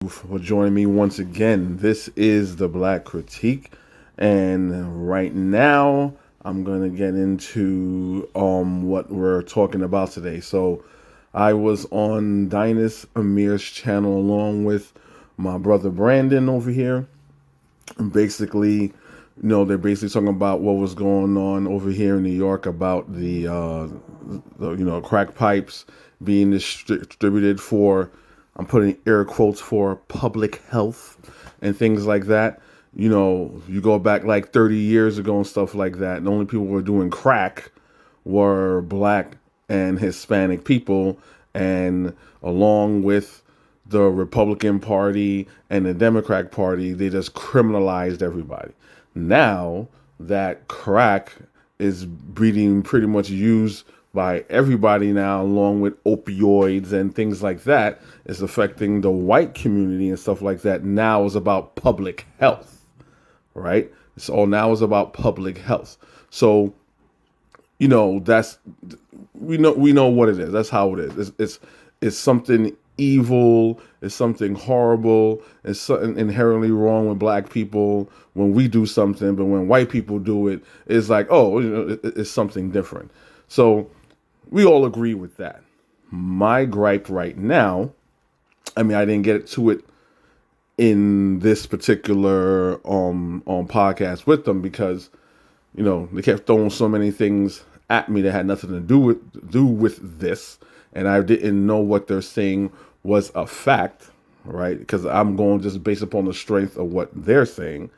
For joining me once again. This is the Black Critique, and right now I'm gonna get into what we're talking about today. So I was on Dynast Amir's channel along with my brother Brandon over here, and basically, they're basically talking about what was going on over here in New York about the crack pipes being distributed for, I'm putting air quotes, for public health and things like that. You go back like 30 years ago and stuff like that. The only people who were doing crack were black and Hispanic people, and along with the Republican Party and the Democrat Party, they just criminalized everybody. Now that crack is being pretty much used by everybody now, along with opioids and things like that, is affecting the white community and stuff like that. Now is about public health, right? So now is about public health. So, that's, we know what it is. That's how it is. It's something evil. It's something horrible. It's something inherently wrong with black people when we do something, but when white people do it, it's like, oh, it's something different. So we all agree with that. My gripe right now, I didn't get to it in this particular podcast with them because, they kept throwing so many things at me that had nothing to do with this, and I didn't know what they're saying was a fact, right? Because I'm going just based upon the strength of what they're saying,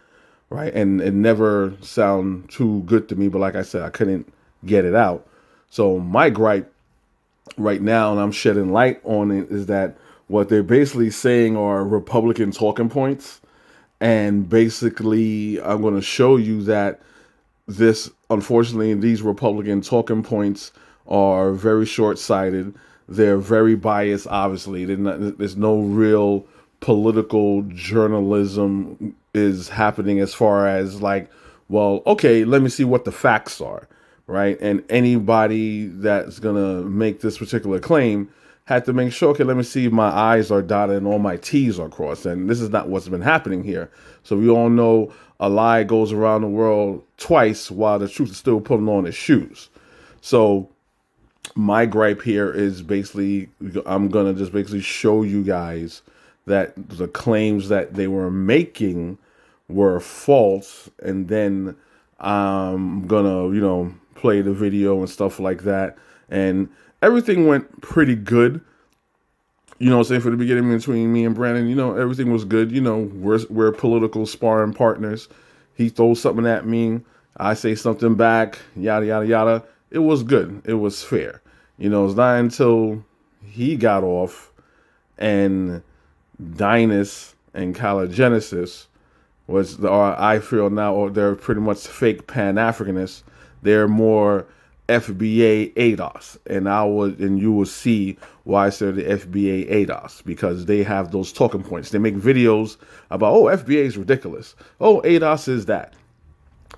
right? And it never sound too good to me, but like I said, I couldn't get it out. So my gripe right now, and I'm shedding light on it, is that what they're basically saying are Republican talking points. And basically, I'm going to show you that unfortunately, these Republican talking points are very short-sighted. They're very biased, obviously. There's no real political journalism is happening as far as like, well, okay, let me see what the facts are, right? And anybody that's going to make this particular claim had to make sure, okay, let me see if my I's are dotted and all my T's are crossed. And this is not what's been happening here. So we all know a lie goes around the world twice while the truth is still putting on its shoes. So my gripe here is basically, I'm going to just basically show you guys that the claims that they were making were false. And then I'm going to, play the video and stuff like that. And everything went pretty good. Saying for the beginning between me and Brandon, everything was good. We're political sparring partners. He throws something at me, I say something back, yada, yada, yada. It was good. It was fair. It's not until he got off and Dynast and Genesis was, I feel now, or they're pretty much fake Pan-Africanists. They're more FBA ADOS, and you will see why I said the FBA ADOS, because they have those talking points. They make videos about, oh, FBA is ridiculous. Oh, ADOS is that.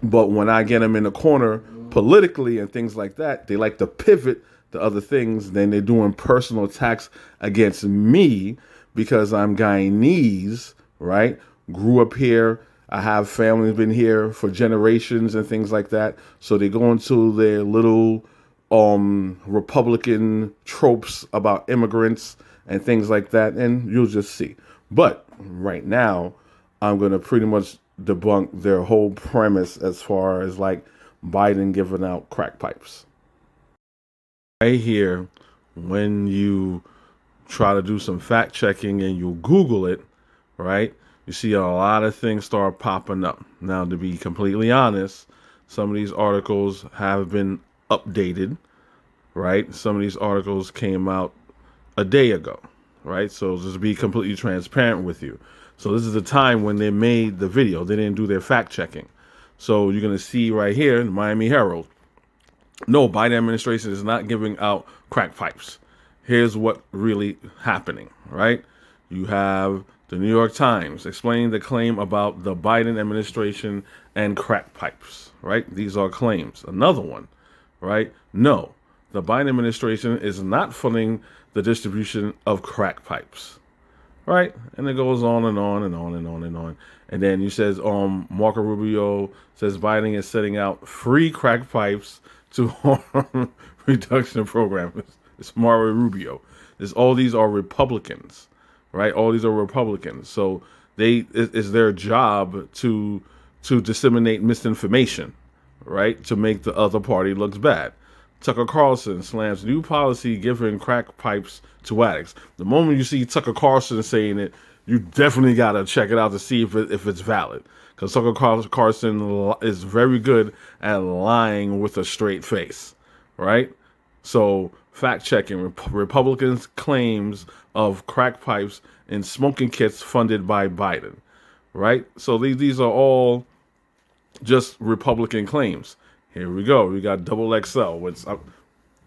But when I get them in the corner politically and things like that, they like to pivot to other things. Then they're doing personal attacks against me because I'm Guyanese, right? Grew up here. I have families been here for generations and things like that. So they go into their little Republican tropes about immigrants and things like that, and you'll just see. But right now, I'm going to pretty much debunk their whole premise as far as like Biden giving out crack pipes. Right here, when you try to do some fact checking and you Google it, right? You see a lot of things start popping up. Now, to be completely honest, some of these articles have been updated, right? Some of these articles came out a day ago, right? So just to be completely transparent with you. So this is the time when they made the video. They didn't do their fact checking. So you're going to see right here in the Miami Herald, no, Biden administration is not giving out crack pipes. Here's what really happening, right? You have the New York Times explaining the claim about the Biden administration and crack pipes, right? These are claims. Another one, right? No, the Biden administration is not funding the distribution of crack pipes. right? And it goes on and on and on and on and on. And then you says, Marco Rubio says Biden is setting out free crack pipes to harm reduction program. It's Marco Rubio. All these are Republicans, right? All these are Republicans. So it's their job to disseminate misinformation, right? To make the other party looks bad. Tucker Carlson slams new policy giving crack pipes to addicts. The moment you see Tucker Carlson saying it, you definitely got to check it out to see if it's valid. Because Tucker Carlson is very good at lying with a straight face, right? So fact checking Republicans' claims of crack pipes and smoking kits funded by Biden, right? So these are all just Republican claims. Here we go. We got Double XL, which,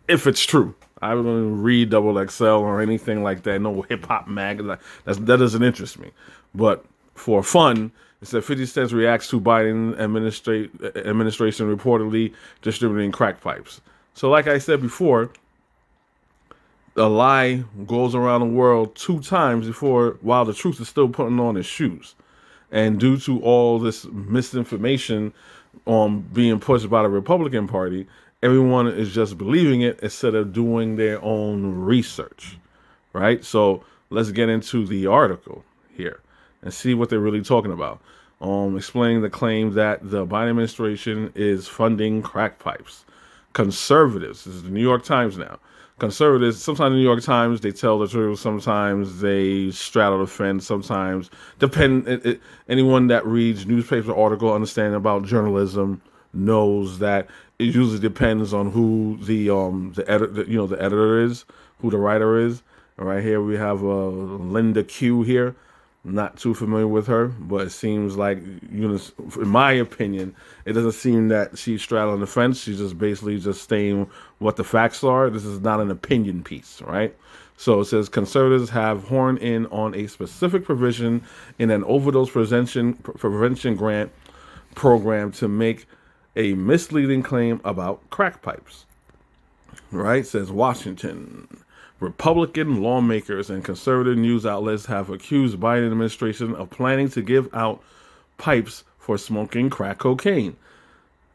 if it's true, I don't going to read Double XL or anything like that. No hip hop mag. That doesn't interest me. But for fun, it said 50 Cent reacts to Biden administration reportedly distributing crack pipes. So, like I said before, a lie goes around the world 2 times while the truth is still putting on its shoes. And due to all this misinformation being pushed by the Republican Party, everyone is just believing it instead of doing their own research, right? So let's get into the article here and see what they're really talking about. Explaining the claim that the Biden administration is funding crack pipes. Conservatives, this is the New York Times now. Conservatives, sometimes the New York Times, they tell the truth. Sometimes they straddle the fence. Sometimes, anyone that reads newspaper article, understanding about journalism, knows that it usually depends on who the editor is, who the writer is. And right here we have Linda Q here. Not too familiar with her, but it seems like, in my opinion, it doesn't seem that she's straddling the fence. She's just basically just saying what the facts are. This is not an opinion piece, right? So it says conservatives have horned in on a specific provision in an overdose prevention grant program to make a misleading claim about crack pipes, right? It says Washington. Republican lawmakers and conservative news outlets have accused Biden administration of planning to give out pipes for smoking crack cocaine.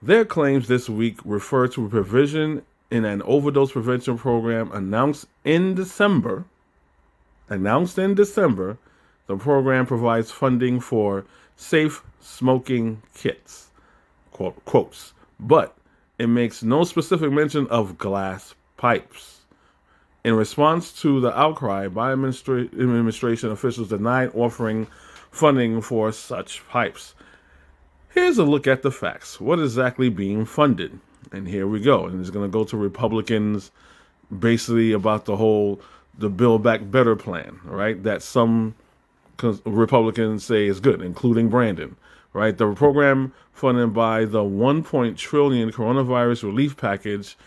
Their claims this week refer to a provision in an overdose prevention program announced in December. The program provides funding for safe smoking kits, quotes, but it makes no specific mention of glass pipes. In response to the outcry, Biden administration officials denied offering funding for such pipes. Here's a look at the facts. What is exactly being funded? And here we go. And it's going to go to Republicans basically about the Build Back Better plan, right? That some Republicans say is good, including Brandon, right? The program funded by the $1 trillion coronavirus relief package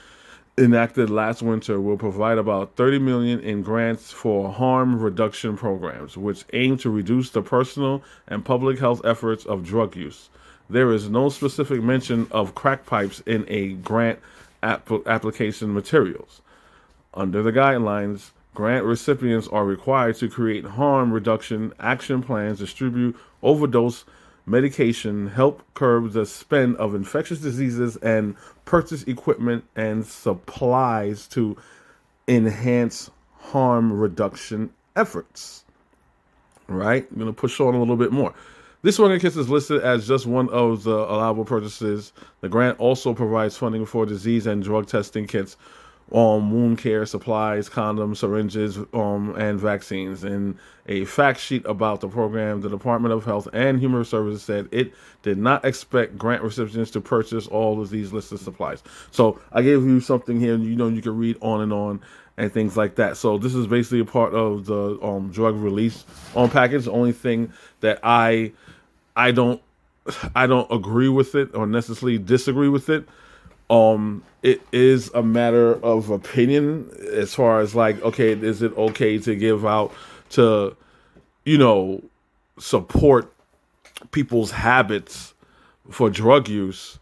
enacted last winter will provide about $30 million in grants for harm reduction programs, which aim to reduce the personal and public health efforts of drug use. There is no specific mention of crack pipes in a grant application materials. Under the guidelines, grant recipients are required to create harm reduction action plans, distribute overdose medication, help curb the spread of infectious diseases, and purchase equipment and supplies to enhance harm reduction efforts. Right? I'm going to push on a little bit more. This smoking kit is listed as just one of the allowable purchases. The grant also provides funding for disease and drug testing kits, wound care supplies, condoms, syringes, and vaccines. In a fact sheet about the program, the Department of Health and Human Services said it did not expect grant recipients to purchase all of these listed supplies. So I gave you something here, you can read on and things like that. So this is basically a part of the drug release package. The only thing that I don't agree with it or necessarily disagree with it. It is a matter of opinion as far as like, okay, is it okay to give out to, support people's habits for drug use?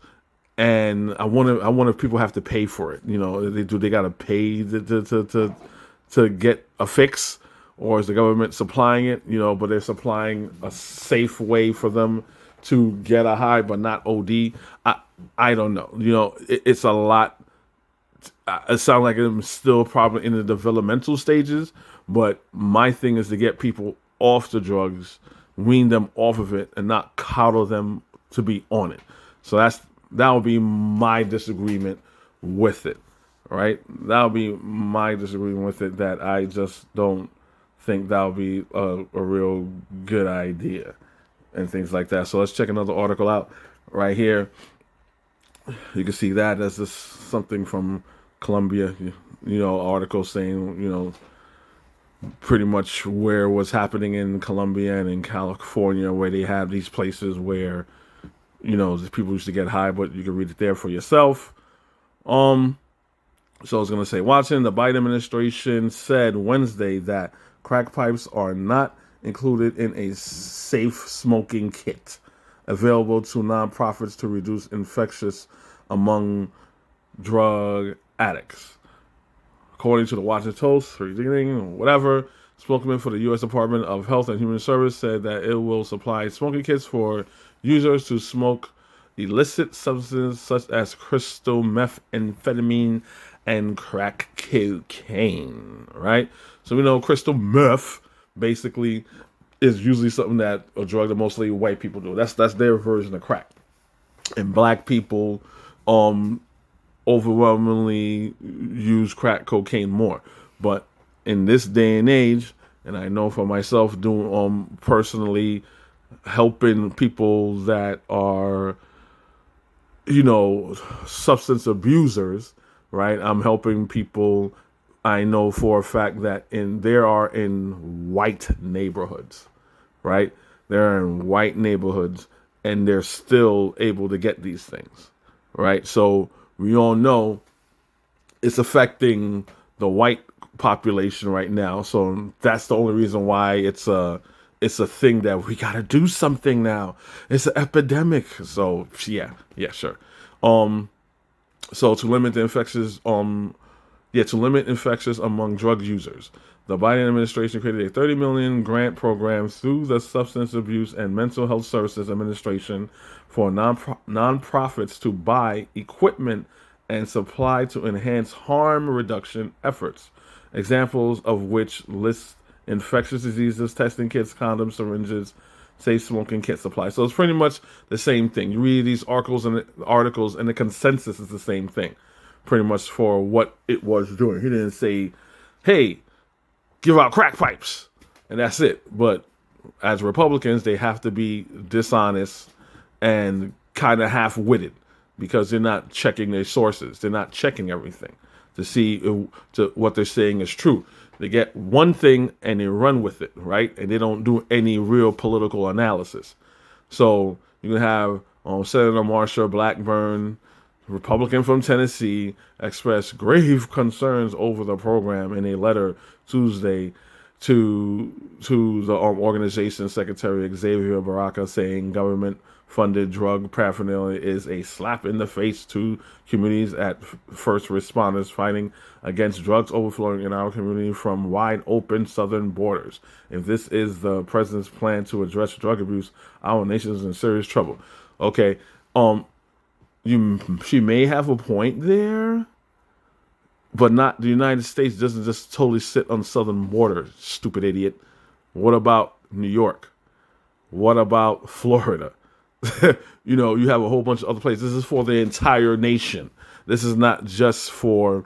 And I wonder if people have to pay for it. They got to pay to get a fix, or is the government supplying it? But they're supplying a safe way for them to get a high but not OD. I don't know. It's a lot. It sounds like I'm still probably in the developmental stages, but my thing is to get people off the drugs, wean them off of it, and not coddle them to be on it. So that would be my disagreement with it, right? That would be my disagreement with it, that I just don't think that would be a real good idea and things like that. So let's check another article out right here. You can see that as this something from Colombia, article saying, pretty much where what's happening in Colombia and in California, where they have these places where, the people used to get high, but you can read it there for yourself. So I was going to say, watching the Biden administration said Wednesday that crack pipes are not included in a safe smoking kit available to nonprofits to reduce infections among drug addicts. According to the Washington Post, whatever, spokesman for the U.S. Department of Health and Human Services said that it will supply smoking kits for users to smoke illicit substances such as crystal methamphetamine and crack cocaine, right? So we know crystal meth basically is usually something that a drug that mostly white people do. That's their version of crack. And black people overwhelmingly use crack cocaine more. But in this day and age, and I know for myself doing personally helping people that are substance abusers, right? I'm helping people. I know for a fact that there are in white neighborhoods, right? They're in white neighborhoods and they're still able to get these things, right? So we all know it's affecting the white population right now. So that's the only reason why it's a thing that we got to do something now. It's an epidemic. So yeah, sure. So to limit the infections, to limit infections among drug users, the Biden administration created a $30 million grant program through the Substance Abuse and Mental Health Services Administration for nonprofits to buy equipment and supply to enhance harm reduction efforts. Examples of which list infectious diseases, testing kits, condoms, syringes, safe smoking kit supply. So it's pretty much the same thing. You read these articles and the consensus is the same thing, pretty much, for what it was doing. He didn't say, hey, give out crack pipes, and that's it. But as Republicans, they have to be dishonest and kind of half-witted because they're not checking their sources. They're not checking everything to see what they're saying is true. They get one thing and they run with it, right? And they don't do any real political analysis. So you can have Senator Marsha Blackburn, Republican from Tennessee, expressed grave concerns over the program in a letter Tuesday to the organization's Secretary Xavier Baraka, saying government-funded drug paraphernalia is a slap in the face to communities at first responders fighting against drugs overflowing in our community from wide open southern borders. If this is the president's plan to address drug abuse, our nation is in serious trouble. Okay, she may have a point there, but not the United States doesn't just totally sit on the southern border, stupid idiot. What about New York? What about Florida? You have a whole bunch of other places. This is for the entire nation. This is not just for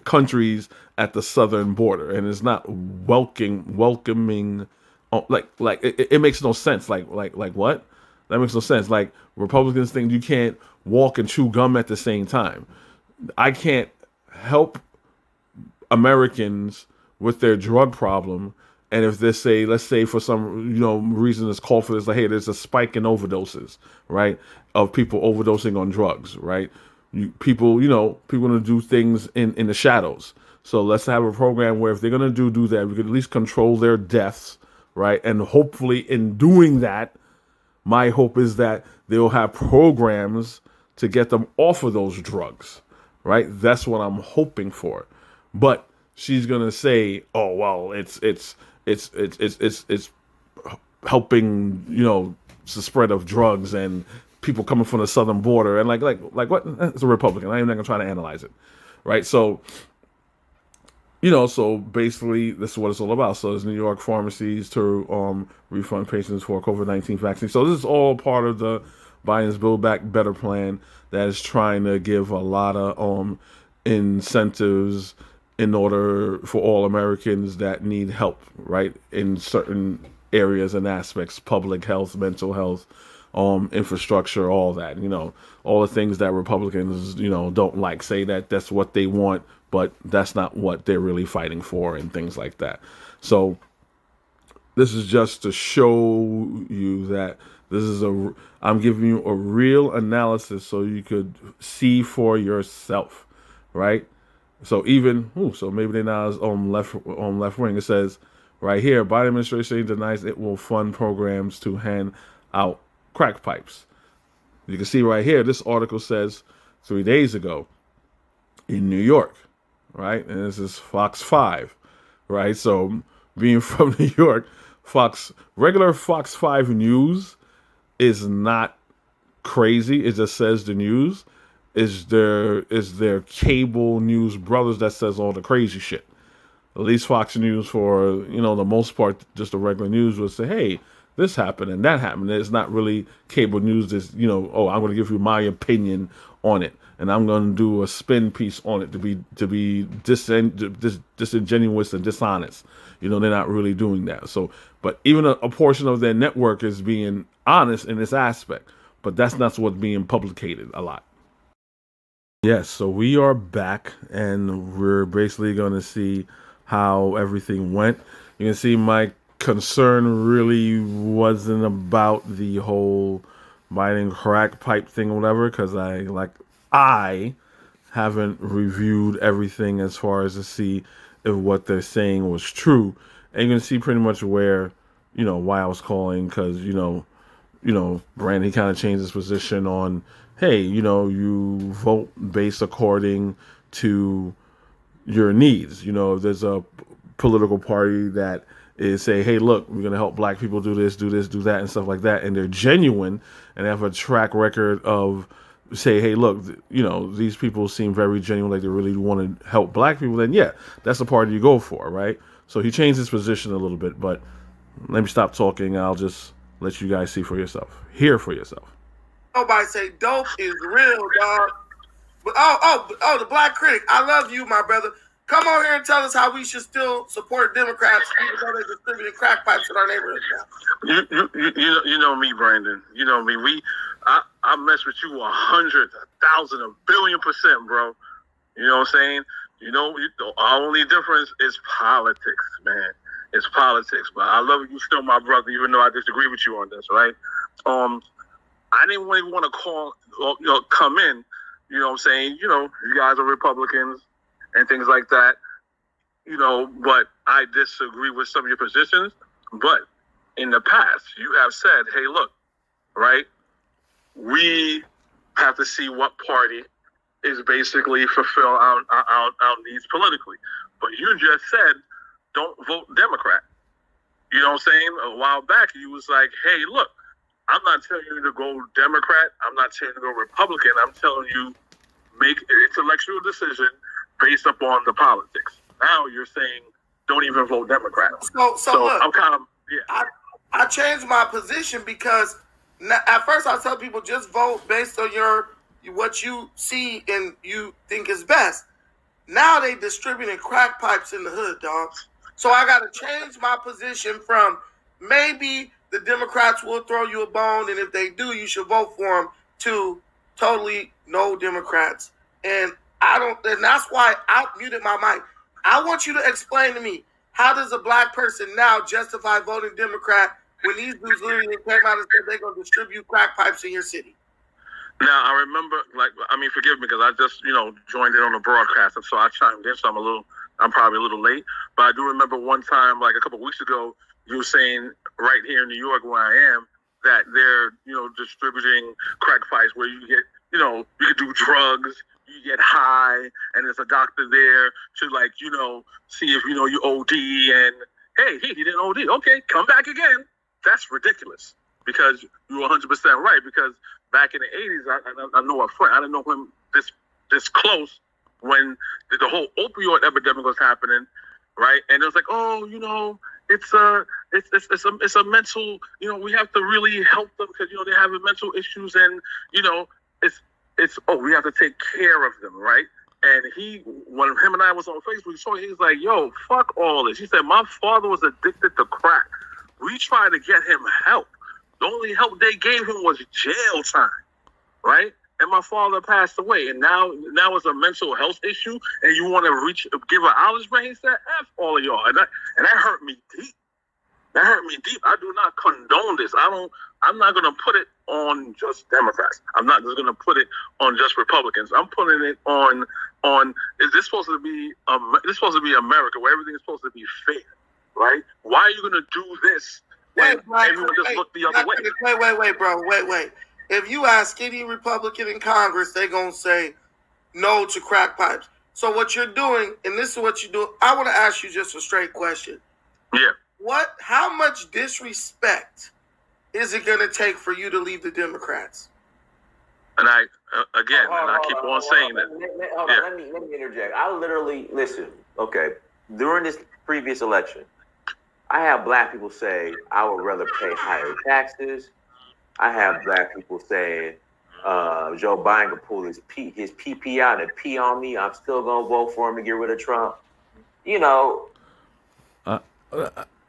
countries at the southern border, and it's not welcoming. It makes no sense. Like what? That makes no sense. Like, Republicans think you can't walk and chew gum at the same time. I can't help Americans with their drug problem, and if they say, let's say for some reason it's called for this, like, hey, there's a spike in overdoses, right, of people overdosing on drugs, right? People gonna do things in the shadows. So let's have a program where if they're gonna do that, we could at least control their deaths, right? And hopefully, in doing that, my hope is that they'll have programs to get them off of those drugs, right? That's what I'm hoping for. But she's gonna say, "Oh well, it's helping, the spread of drugs and people coming from the southern border," and like what? It's a Republican. I'm not gonna try to analyze it, right? So so basically, this is what it's all about. So there's New York pharmacies to refund patients for COVID-19 vaccine. So this is all part of the Biden's Build Back Better plan that is trying to give a lot of incentives in order for all Americans that need help, right, in certain areas and aspects: public health, mental health, infrastructure, all that. All the things that Republicans, don't like. Say that that's what they want, but that's not what they're really fighting for, and things like that. So this is just to show you that I'm giving you a real analysis so you could see for yourself, right? So so maybe they're not as left wing. It says right here, Biden administration denies it will fund programs to hand out crack pipes. You can see right here, this article says 3 days ago in New York, right? And this is Fox 5, right? So being from New York, regular Fox 5 news is not crazy. It just says the news. Is their cable news brothers that says all the crazy shit. At least Fox News, for the most part, just the regular news would say, "Hey, this happened and that happened." It's not really cable news. That's "Oh, I'm going to give you my opinion on it, and I'm going to do a spin piece on it to be disingenuous and dishonest." They're not really doing that. So, but even a portion of their network is being honest in this aspect, but that's not what's being publicated a lot. Yes, so we are back, and we're basically going to see how everything went. You can see my concern really wasn't about the whole Biden crack pipe thing or whatever, because I haven't reviewed everything as far as to see if what they're saying was true. And you can see pretty much where, why I was calling, because, Brandon, he kind of changed his position on, hey, you vote based according to your needs. If there's a political party that is say, hey, look, we're going to help black people do this, do that, and stuff like that, and they're genuine and have a track record of say, hey, look, these people seem very genuine, like they really want to help black people, then yeah, that's the party you go for, right? So he changed his position a little bit, but let me stop talking. I'll just let you guys see for yourself, hear for yourself. Nobody say dope is real, dog. But the Black Critic, I love you, my brother. Come on here and tell us how we should still support Democrats, even though they're distributing crack pipes in our neighborhoods now. You know me, Brandon. You know me. I mess with you 100, 1,000, 1,000,000,000%, bro. You know what I'm saying? Our only difference is politics, man. It's politics, but I love you still, my brother, even though I disagree with you on this, right? I didn't even want to come in, you know what I'm saying? You guys are Republicans and things like that, but I disagree with some of your positions. But in the past, you have said, hey, look, right? We have to see what party is basically fulfill our needs politically. But you just said, don't vote Democrat. You know what I'm saying? A while back, you was like, hey, look, I'm not telling you to go Democrat. I'm not telling you to go Republican. I'm telling you make an intellectual decision based upon the politics. Now you're saying don't even vote Democrat. So look, I'm kind of, yeah. I changed my position because at first I tell people just vote based on what you see and you think is best. Now they distributing crack pipes in the hood, dog. So I got to change my position from maybe the Democrats will throw you a bone, and if they do, you should vote for them, to totally no Democrats. And that's why I muted my mic. I want you to explain to me, how does a black person now justify voting Democrat when these dudes literally came out and said they're going to distribute crack pipes in your city? Now, I remember, forgive me, because I just, joined in on the broadcast, and so I chimed in, so I'm probably a little late, but I do remember one time, a couple of weeks ago, you were saying right here in New York where I am, that they're, distributing crack pipes where you get, you could do drugs, you get high, and there's a doctor there to like, see if you OD, and hey, he didn't OD. Okay, come back again. That's ridiculous because you're 100% right. Because back in the 80s, I know a friend. I didn't know him this close when the whole opioid epidemic was happening, right? And it was like, it's a mental, we have to really help them because they have mental issues, and we have to take care of them, right? And when him and I was on Facebook, he was like, yo, fuck all this. He said, my father was addicted to crack. We tried to get him help. The only help they gave him was jail time, right? And my father passed away, and now it's a mental health issue, and you want to give an olive branch? He said, F all of y'all. And that hurt me deep. That hurt me deep. I do not condone this. I'm not going to put it on just Democrats. I'm not just going to put it on just Republicans. I'm putting it on is this supposed to be America, where everything is supposed to be fair, right? Why are you going to do this when everyone just look the other way? Wait, bro. Wait. If you ask any Republican in Congress, they're going to say no to crack pipes. So what you're doing, and this is what you do, I want to ask you just a straight question. Yeah. How much disrespect is it going to take for you to leave the Democrats? And I keep on saying that. Let me interject. I literally, listen, okay, during this previous election, I have black people say, I would rather pay higher taxes. I have black people saying, Joe Biden can pull his PP out and pee on me. I'm still going to vote for him to get rid of Trump.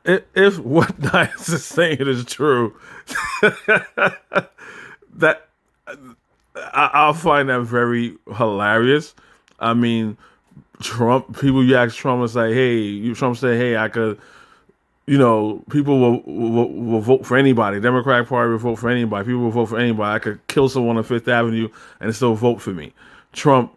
If what Dynast is saying is true, that I'll find that very hilarious. I mean, you ask Trump and say, hey, Trump say, hey, I could, people will vote for anybody. Democratic Party will vote for anybody. People will vote for anybody. I could kill someone on Fifth Avenue and still vote for me. Trump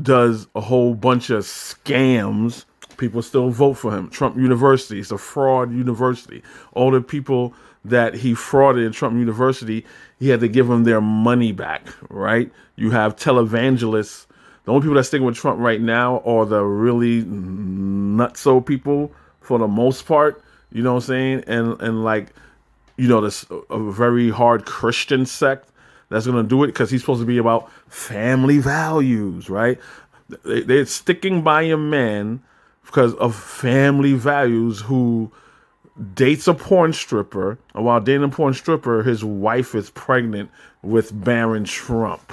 does a whole bunch of scams. People still vote for him. Trump University, it's a fraud university. All the people that he frauded in Trump University, he had to give them their money back, right? You have televangelists. The only people that stick with Trump right now are the really nutso people for the most part, you know what I'm saying? And like, this a very hard Christian sect that's going to do it because he's supposed to be about family values, right? They're sticking by a man because of family values who dates a porn stripper, and while dating a porn stripper, his wife is pregnant with Barron Trump.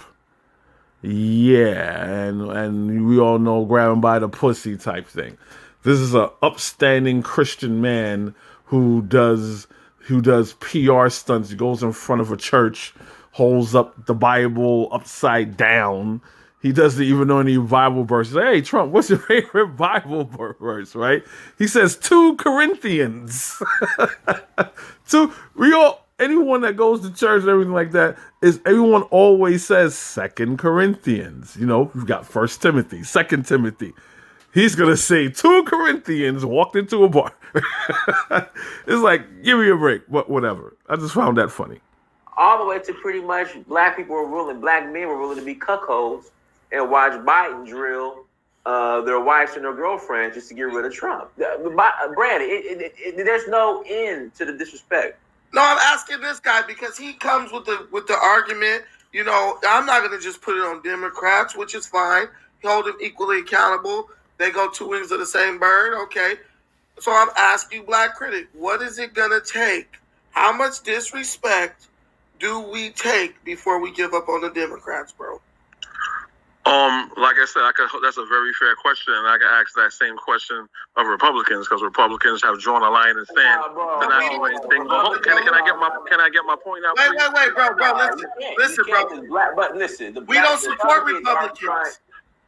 Yeah, and we all know grab him by the pussy type thing. This is a upstanding Christian man who does PR stunts. He goes in front of a church, holds up the Bible upside down. He doesn't even know any Bible verses. Hey, Trump, what's your favorite Bible verse, right? He says 2 Corinthians. Anyone that goes to church and everything like that, everyone always says 2 Corinthians. You've got 1 Timothy, 2 Timothy. He's going to say 2 Corinthians, walked into a bar. It's like, give me a break, whatever. I just found that funny. All the way to pretty much black men were willing to be cuckolds and watch Biden drill their wives and their girlfriends just to get rid of Trump. Brandon, there's no end to the disrespect. No, I'm asking this guy because he comes with the argument, I'm not going to just put it on Democrats, which is fine. Hold them equally accountable. They go 2 wings of the same bird. Okay. So I'm asking you, Black Critic, what is it going to take? How much disrespect do we take before we give up on the Democrats, bro? Like I said, that's a very fair question, and I can ask that same question of Republicans because Republicans have drawn a line in the sand. Can I get my point out? Wait, bro. Listen, bro. But listen, we don't support Republicans.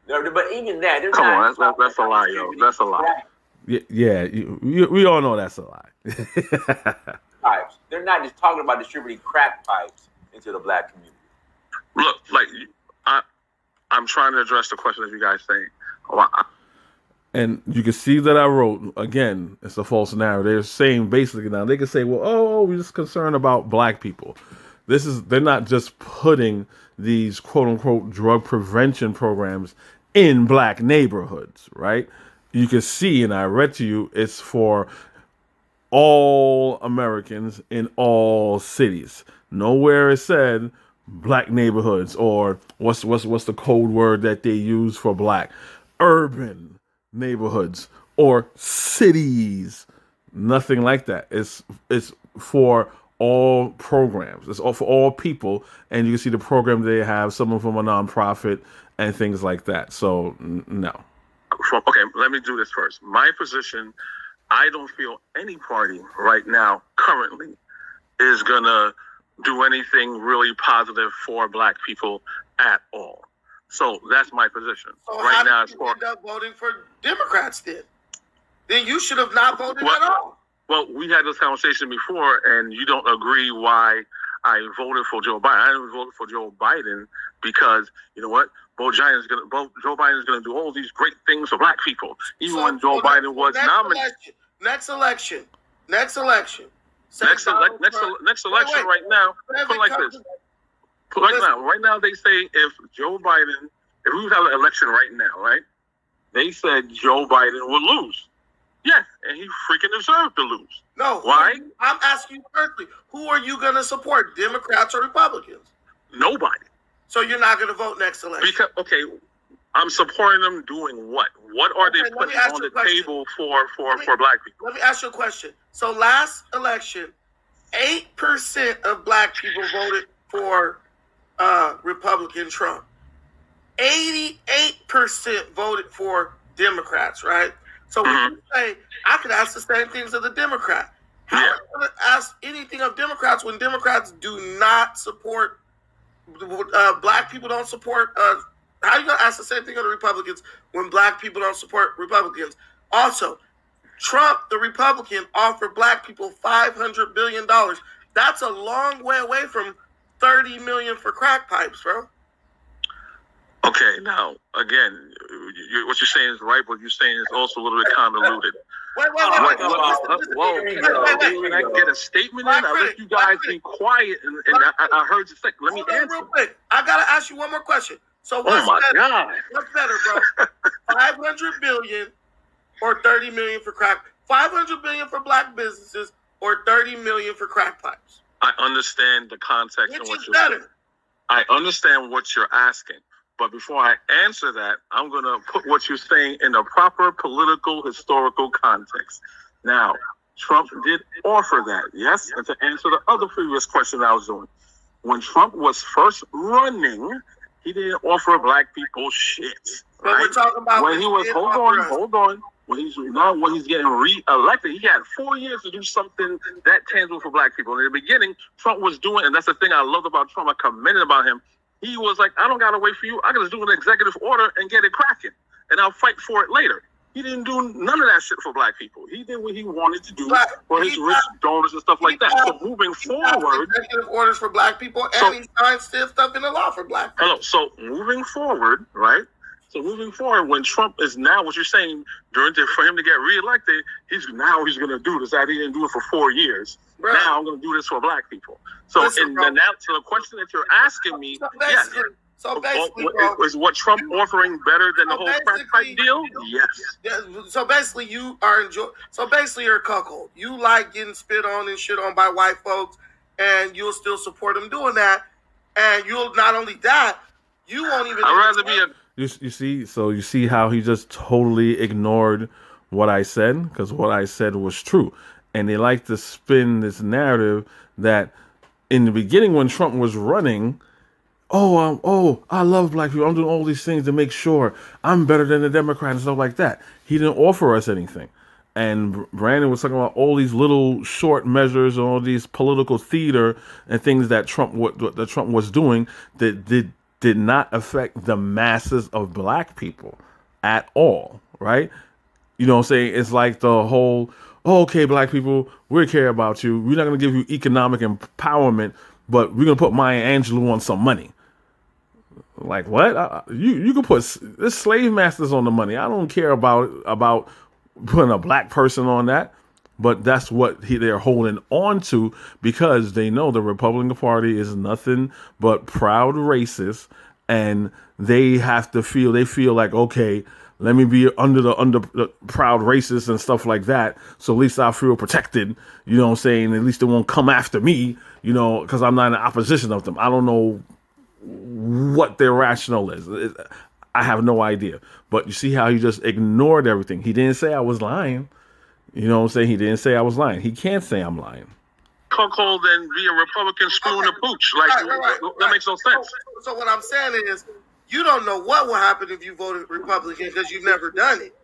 But even that, come on, that's a lie, yo. That's a lie. Yeah, we all know that's a lie. Pipes. They're not just talking about distributing crack pipes into the black community. Look, I'm trying to address the question that you guys saying. And you can see that I wrote, again, it's a false narrative. They're saying basically now, they can say, well, we're just concerned about black people. They're not just putting these quote unquote drug prevention programs in black neighborhoods, right? You can see, and I read to you, it's for all Americans in all cities. Nowhere is said black neighborhoods or what's the code word that they use for black? Urban neighborhoods or cities. Nothing like that. It's for all programs. It's all for all people, and you can see the program they have. Some of them are nonprofit and things like that. So no. Okay, let me do this first. My position, I don't feel any party right now, currently, is going to do anything really positive for black people at all. So that's my position. So right how now, did you end up voting for Democrats then you should have not voted at all. Well, we had this conversation before, and you don't agree why I voted for Joe Biden. I didn't vote for Joe Biden because, you know what? Joe Biden is going to do all these great things for black people. Even when Joe Biden was nominated. Next election. Next election right now. Put it like this. Right now, they say if we would have an election right now, right? They said Joe Biden would lose. Yeah, and he freaking deserved to lose. No. Why? I'm asking you personally, who are you going to support, Democrats or Republicans? Nobody. So you're not going to vote next election? Because, okay, I'm supporting them doing what? What are they putting on the table for black people? Let me ask you a question. So last election, 8% of black people voted for Republican Trump. 88% voted for Democrats, right? So when you say, I could ask the same things of the Democrat. How are you going to ask anything of Democrats when Democrats do not support, black people don't support, how are you going to ask the same thing of the Republicans when black people don't support Republicans? Also, Trump, the Republican, offered black people $500 billion. That's a long way away from $30 million for crack pipes, bro. Okay, now, again, what you're saying is right, but you're saying is also a little bit convoluted. Wait. Can I get a statement in? I let you guys be quiet, and I heard you say, let me answer. Real quick. I got to ask you one more question. So what's better? What's better, bro? 500 billion or 30 million for crack? 500 billion for black businesses or 30 million for crack pipes? I understand the context of what you're saying. I understand what you're asking. But before I answer that, I'm going to put what you're saying in a proper political, historical context. Now, Trump did offer that, yes? And to answer the other previous question I was doing, when Trump was first running, he didn't offer black people shit. Right? But we're talking about when he was, hold on. When he's getting re-elected, he had 4 years to do something that tangible for black people. In the beginning, Trump was doing, and that's the thing I loved about Trump, I commended about him. He was like, I don't got to wait for you. I can just do an executive order and get it cracking, and I'll fight for it later. He didn't do none of that shit for black people. He did what he wanted to do for his rich donors and stuff like that. So moving forward, executive orders for black people, and he signed stiff stuff in the law for black people. So moving forward, right? So moving forward, when Trump is now, what you're saying, for him to get reelected, he's going to do this. That he didn't do it for 4 years. Right. Now I'm going to do this for black people. So the question that you're asking me, So basically, is what Trump offering better than the whole crack pipe deal? Yes. So basically, you're a cuckold. You like getting spit on and shit on by white folks, and you'll still support them doing that. And you'll not only that, you won't even. I'd rather be a. You see how he just totally ignored what I said, because what I said was true. And they like to spin this narrative that in the beginning when Trump was running, I love black people. I'm doing all these things to make sure I'm better than the Democrats and stuff like that. He didn't offer us anything. And Brandon was talking about all these little short measures and all these political theater and things that Trump was doing that did not affect the masses of black people at all, right? You know what I'm saying? It's like the whole, okay, black people, we care about you. We're not going to give you economic empowerment, but we're going to put Maya Angelou on some money. Like, what? You can put this slave masters on the money. I don't care about putting a black person on that. but that's what they're holding on to because they know the Republican Party is nothing but proud racists, and they feel like, okay, let me be under the proud racists and stuff like that, so at least I feel protected. You know what I'm saying? At least they won't come after me. You know, because I'm not in opposition of them. I don't know what their rationale is. I have no idea. But you see how he just ignored everything. He didn't say I was lying. You know what I'm saying? He didn't say I was lying. He can't say I'm lying. Cuckold and be a Republican screwing a pooch. Like, that makes no sense. So what I'm saying is, you don't know what will happen if you voted Republican because you've never done it.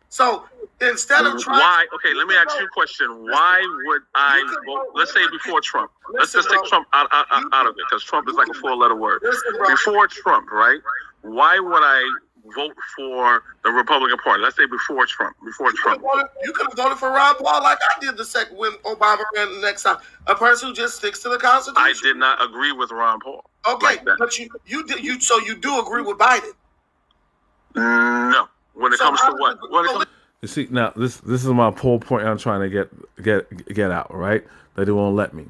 So instead of trying... Why? Okay, let me ask you a question. Why would I vote? Let's say before Trump. Let's just take Trump out of it, because Trump is like a four-letter word. Before Trump, right? Why would I vote for the Republican Party? Let's say before Trump. You could have voted for Ron Paul like I did the second when Obama ran the next time. A person who just sticks to the Constitution. I did not agree with Ron Paul. Okay, like but you do agree with Biden? No. When it comes to what? You see, now this is my whole point I'm trying to get out, right? That they won't let me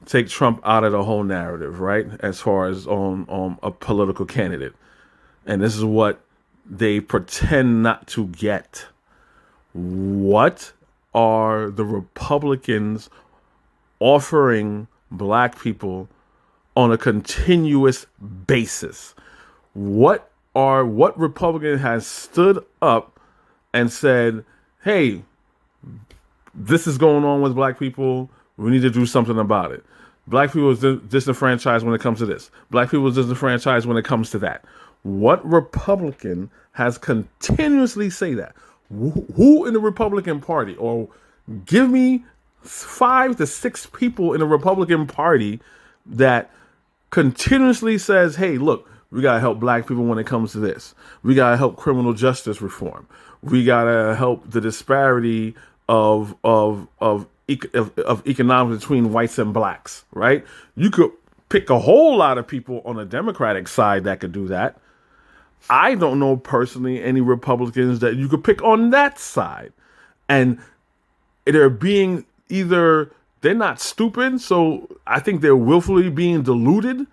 take Trump out of the whole narrative, right? As far as on a political candidate, and this is what they pretend not to get. What are the Republicans offering black people on a continuous basis? What Republican has stood up and said, hey, this is going on with black people. We need to do something about it. Black people is disenfranchised when it comes to this. Black people is disenfranchised when it comes to that. What Republican has continuously say that? Who in the Republican Party, or give me 5 to 6 people in the Republican Party that continuously says, hey, look, we got to help black people when it comes to this. We got to help criminal justice reform. We got to help the disparity of economics between whites and blacks, right? You could pick a whole lot of people on the Democratic side that could do that. I don't know personally any Republicans that you could pick on that side. And they're being they're not stupid, so I think they're willfully being deluded.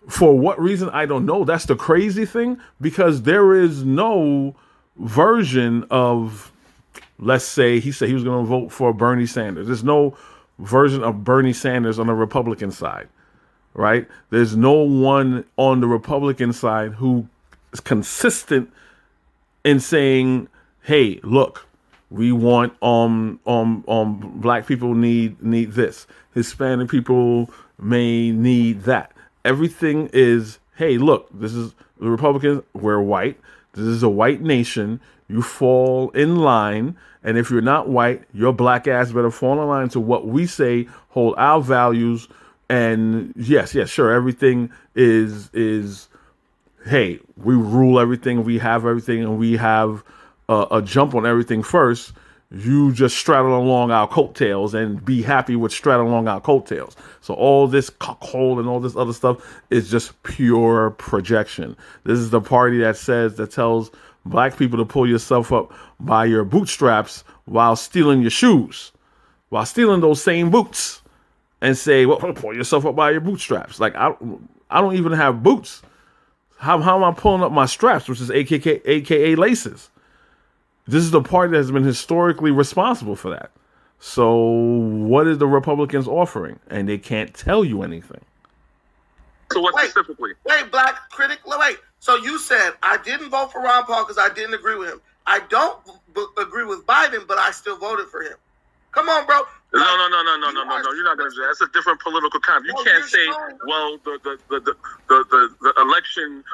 For what reason, I don't know. That's the crazy thing, because there is no version of, let's say, he said he was going to vote for Bernie Sanders. There's no version of Bernie Sanders on the Republican side, right? There's no one on the Republican side who is consistent in saying, hey, look, we want black people need this. Hispanic people may need that. Everything is, hey, look, this is the Republicans. We're white. This is a white nation. You fall in line. And if you're not white, your black ass better fall in line to what we say, hold our values. And yes, sure. Everything is, hey, we rule everything. We have everything, and we have a jump on everything first. You just straddle along our coattails and be happy with straddling along our coattails. So all this cuckold and all this other stuff is just pure projection. This is the party that tells black people to pull yourself up by your bootstraps while stealing your shoes, while stealing those same boots, and say, well, pull yourself up by your bootstraps. Like, I don't even have boots. How am I pulling up my straps, which is AKA laces? This is the party that has been historically responsible for that. So what is the Republicans offering? And they can't tell you anything. So what specifically? Wait, black critic, wait. So you said, I didn't vote for Ron Paul because I didn't agree with him. I don't agree with Biden, but I still voted for him. Come on, bro. No. You're not going to do that. That's a different political concept. You can't say, well, the election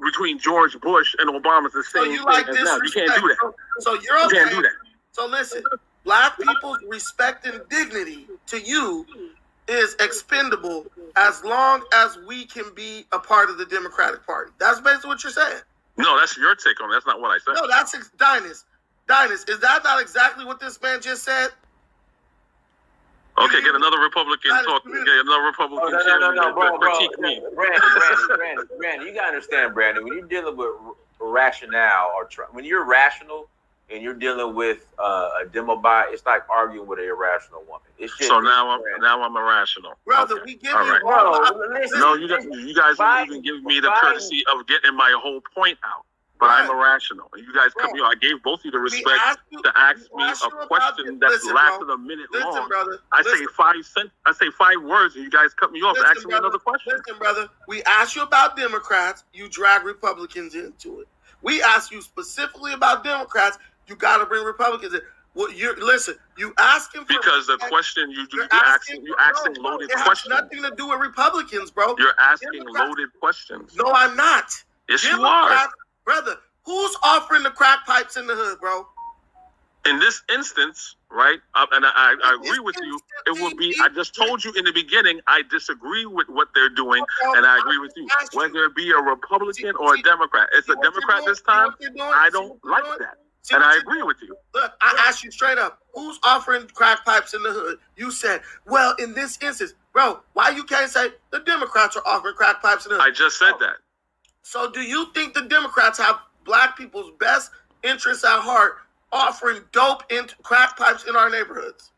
between George Bush and Obama is the same thing as now. You can't do that. So you're okay. You can't do that. So listen, black people's respect and dignity to you is expendable as long as we can be a part of the Democratic Party. That's basically what you're saying. No, that's your take on it. That's not what I said. No, that's Dynast. Dynast, is that not exactly what this man just said? Okay, get another Republican talk. Get another Republican. No, bro. Brandon, you gotta understand, Brandon. When you're dealing with rationale when you're rational, and you're dealing with a demo buy, it's like arguing with an irrational woman. It's just so now I'm irrational. Brother, okay. we give all you right. No, you guys didn't even give me the courtesy of getting my whole point out. But I'm irrational. And you guys cut me off. I gave both of you the respect to ask me a question that lasted a minute long. Brother, I say 5 words, and you guys cut me off to ask me another question. Listen, brother, we asked you about Democrats. You drag Republicans into it. We asked you specifically about Democrats. You got to bring Republicans in. Well, you asking for because the question you're asking loaded questions. It has nothing to do with Republicans, bro. You're asking loaded questions. No, I'm not. Yes, you are. Brother, who's offering the crack pipes in the hood, bro? In this instance, right, and I agree with you, it would be, I just told you in the beginning, I disagree with what they're doing, and I agree with you. Whether it be a Republican or a Democrat. It's a Democrat this time, I don't like that. And I agree with you. Look, I asked you straight up, who's offering crack pipes in the hood? You said, well, in this instance, bro, why you can't say the Democrats are offering crack pipes in the hood? I just said that. So do you think the Democrats have black people's best interests at heart offering dope and crack pipes in our neighborhoods?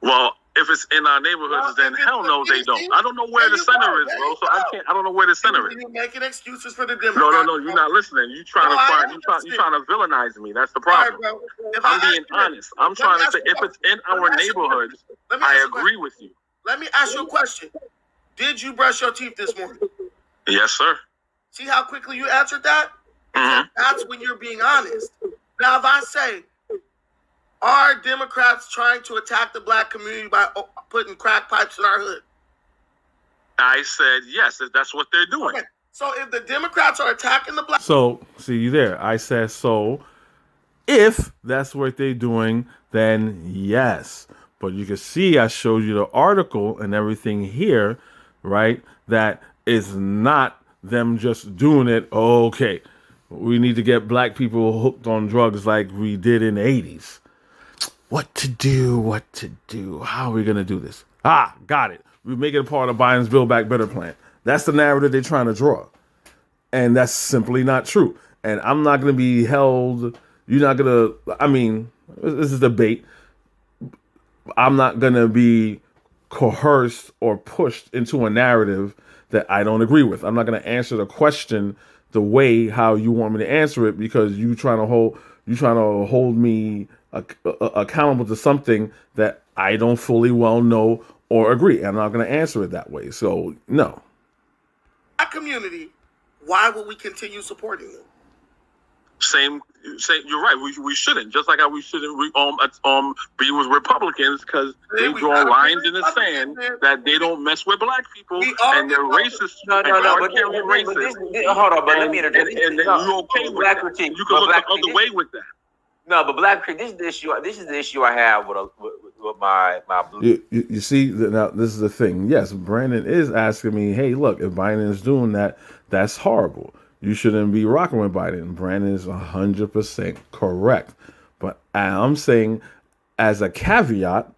Well, if it's in our neighborhoods, then hell no, they don't. I don't know where the center is, bro. So I don't know where the center is. You're making excuses for the Democrats. No, you're not listening. You're trying to villainize me. That's the problem. Right, I'm being honest. I'm trying to say if it's in our neighborhoods, I agree with you. Let me ask you a question. Did you brush your teeth this morning? Yes, sir. See how quickly you answered that? Mm-hmm. That's when you're being honest. Now, if I say, are Democrats trying to attack the black community by putting crack pipes in our hood? I said yes, that's what they're doing. Okay. So if the Democrats are attacking the black... So, see you there. I said, so if that's what they're doing, then yes. But you can see I showed you the article and everything here, right? That is not them just doing it. Okay, we need to get black people hooked on drugs like we did in the 80s. What to do? How are we going to do this? Got it. We make it a part of Biden's Build Back Better plan. That's the narrative they're trying to draw. And that's simply not true. And I'm not going to be held, you're not going to, I mean, this is debate. I'm not going to be coerced or pushed into a narrative that I don't agree with. I'm not going to answer the question the way how you want me to answer it because you trying to hold me accountable to something that I don't fully well know or agree. I'm not going to answer it that way. So no. Our community, why would we continue supporting them? Same. You're right. We shouldn't. Just like how we shouldn't be with Republicans because they draw lines in the sand that they don't mess with black people and they're racist. No. But hold on. But let me interject. And you're okay with that. You can look the other way with that. No, but black. This is the issue. This is the issue I have with my blue. You see, now this is the thing. Yes, Brandon is asking me, hey, look, if Biden is doing that, that's horrible. You shouldn't be rocking with Biden. Brandon is 100% correct. But I'm saying, as a caveat,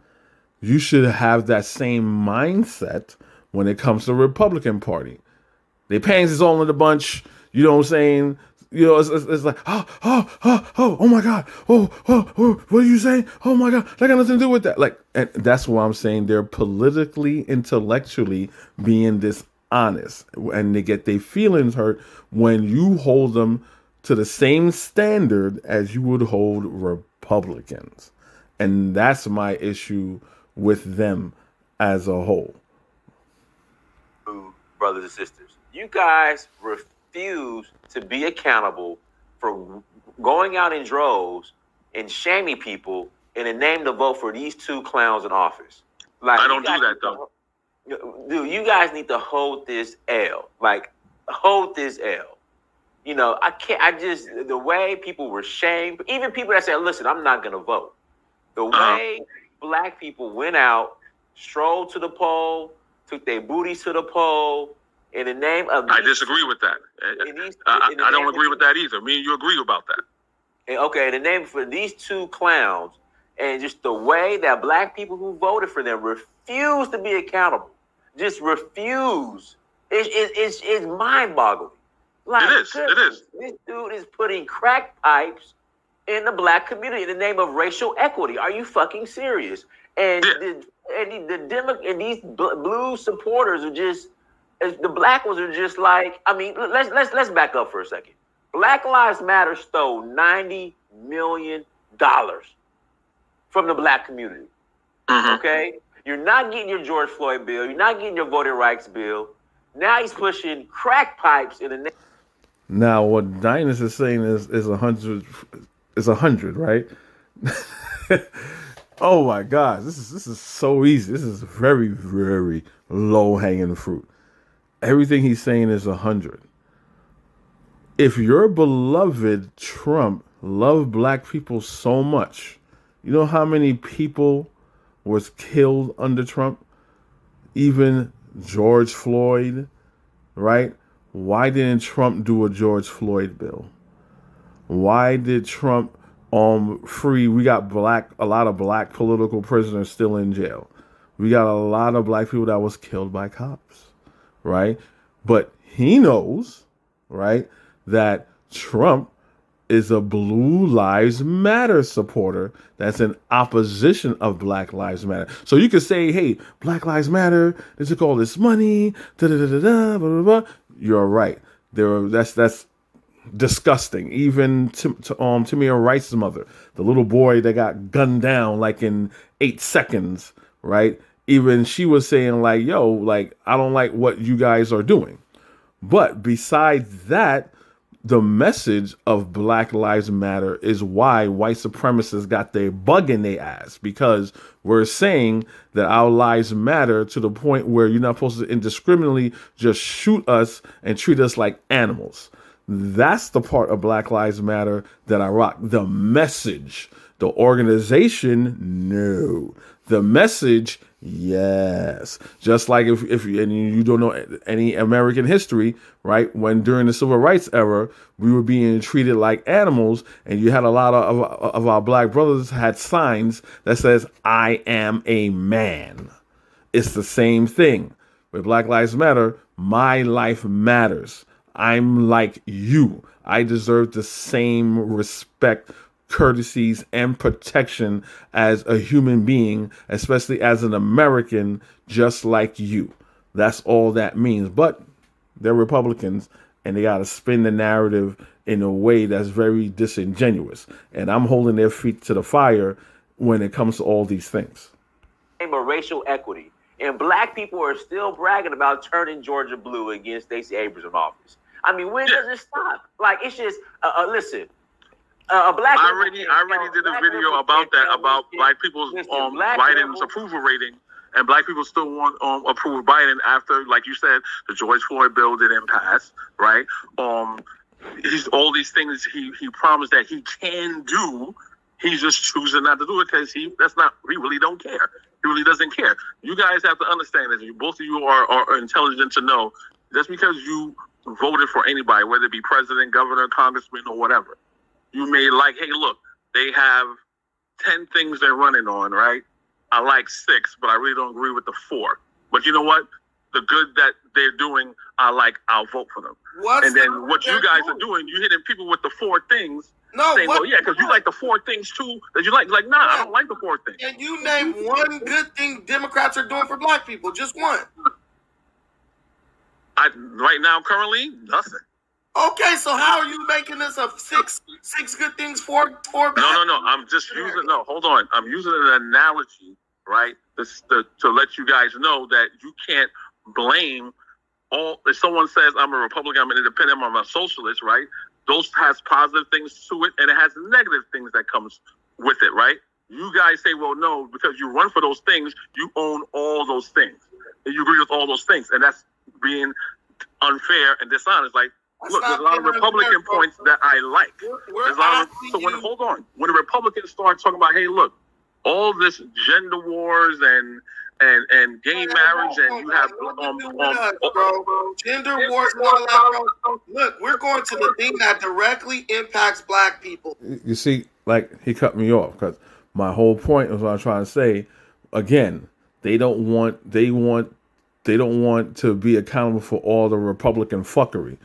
you should have that same mindset when it comes to the Republican Party. They pansies is all in the bunch. You know what I'm saying? You know, it's like, oh my God. Oh, what are you saying? Oh my God. That got nothing to do with that. Like, and that's why I'm saying they're politically, intellectually being dishonest. And they get their feelings hurt when you hold them to the same standard as you would hold Republicans. And that's my issue with them as a whole. Brothers and sisters, you guys refuse to be accountable for going out in droves and shaming people in the name to vote for these two clowns in office. Like, I don't do that though. Dude, you guys need to hold this L. Like, hold this L. You know, the way people were shamed, even people that said, listen, I'm not going to vote. The way black people went out, strolled to the poll, took their booties to the poll, in the name of... I disagree with that. I don't agree with that either. Me and you agree about that. Okay, the name for these two clowns, and just the way that black people who voted for them refuse to be accountable. Just refuse. It's mind-boggling. Like, it is. This dude is putting crack pipes in the black community in the name of racial equity. Are you fucking serious? And these blue supporters are just, the black ones are just like, I mean, let's back up for a second. Black Lives Matter stole $90 million from the black community. Okay? You're not getting your George Floyd bill. You're not getting your voting rights bill. Now he's pushing crack pipes in the name. Now, what Dynast is saying is 100, right? Oh my gosh, this is so easy. This is very, very low hanging fruit. Everything he's saying is 100. If your beloved Trump loved black people so much, you know how many people was killed under Trump? Even George Floyd, right? Why didn't Trump do a George Floyd bill? Why did Trump free? We got a lot of black political prisoners still in jail. We got a lot of black people that was killed by cops, right? But he knows, right, that Trump is a Blue Lives Matter supporter that's in opposition of Black Lives Matter. So you could say, hey, Black Lives Matter, they took all this money, blah, blah, blah. You're right. That's disgusting. Even Tamir Rice's mother, the little boy that got gunned down like in 8 seconds, right? Even she was saying like, yo, like, I don't like what you guys are doing. But besides that, the message of Black Lives Matter is why white supremacists got their bug in their ass, because we're saying that our lives matter to the point where you're not supposed to indiscriminately just shoot us and treat us like animals. That's the part of Black Lives Matter that I rock. The message, the organization, no. The message, yes. Just like if you don't know any American history, right? When during the civil rights era, we were being treated like animals, and you had a lot of our black brothers had signs that says, I am a man. It's the same thing. With Black Lives Matter, my life matters. I'm like you. I deserve the same respect, courtesies, and protection as a human being, especially as an American, just like you. That's all that means. But they're Republicans, and they got to spin the narrative in a way that's very disingenuous. And I'm holding their feet to the fire when it comes to all these things. Of racial equity. And black people are still bragging about turning Georgia blue against Stacey Abrams in office. I mean, when does it stop? Like, it's just, listen. Black I already did a video about that, about black people's Biden's approval rating, and black people still want approve Biden after, like you said, the George Floyd bill didn't pass, right? He's all these things he promised that he can do. He's just choosing not to do it because he really don't care. He really doesn't care. You guys have to understand this. Both of you are intelligent to know just because you voted for anybody, whether it be president, governor, congressman, or whatever. You may like, hey, look, they have 10 things they're running on, right? I like 6, but I really don't agree with the 4. But you know what? The good that they're doing, I'll vote for them. And then what you guys are doing, you're hitting people with the 4 things. No, saying, well, yeah, because you like the 4 things too that you like. Like, nah, I don't like the 4 things. Can you name one good thing Democrats are doing for black people? Just one. Right now, currently, nothing. Okay, so how are you making this a six good things for black? No. I'm just using. No, hold on. I'm using an analogy, right? To let you guys know that you can't blame all. If someone says I'm a Republican, I'm an independent, I'm a socialist, right? Those has positive things to it, and it has negative things that comes with it, right? You guys say, well, no, because you run for those things, you own all those things, and you agree with all those things, and that's being unfair and dishonest. Like, look, there's a lot of Republican points that I like. Hold on. When the Republicans start talking about, hey, look, all this gender wars and gay marriage, and you have gender wars and all that, bro. Look, we're going to the thing that directly impacts black people. You see, like, he cut me off because my whole point was what I'm trying to say. Again, they don't want to be accountable for all the Republican fuckery,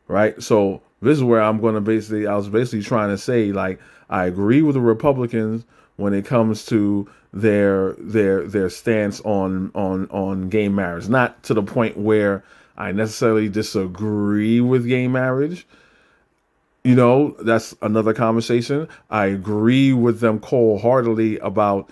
right? So this is where I was basically trying to say, like, I agree with the Republicans when it comes to their stance on gay marriage. Not to the point where I necessarily disagree with gay marriage. That's another conversation. I agree with them wholeheartedly about,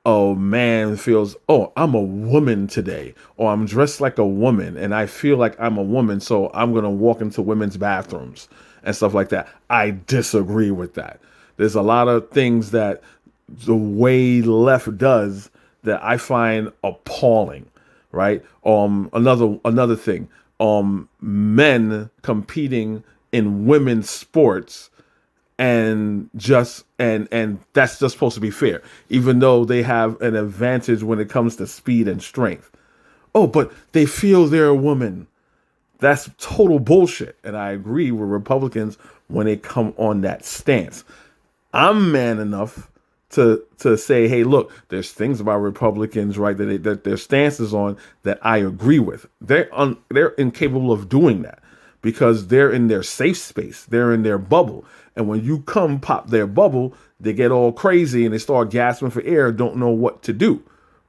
a man feels, oh, I'm a woman today, or I'm dressed like a woman and I feel like I'm a woman, so I'm going to walk into women's bathrooms and stuff like that. I disagree with that. There's a lot of things that the way left does that I find appalling, right? Another thing, men competing in women's sports and that's just supposed to be fair, even though they have an advantage when it comes to speed and strength. Oh, but they feel they're a woman. That's total bullshit. And I agree with Republicans when they come on that stance. I'm man enough to say, hey, look, there's things about Republicans, right, that their stances on that I agree with. They're incapable of doing that because they're in their safe space. They're in their bubble. And when you come pop their bubble, they get all crazy and they start gasping for air, don't know what to do,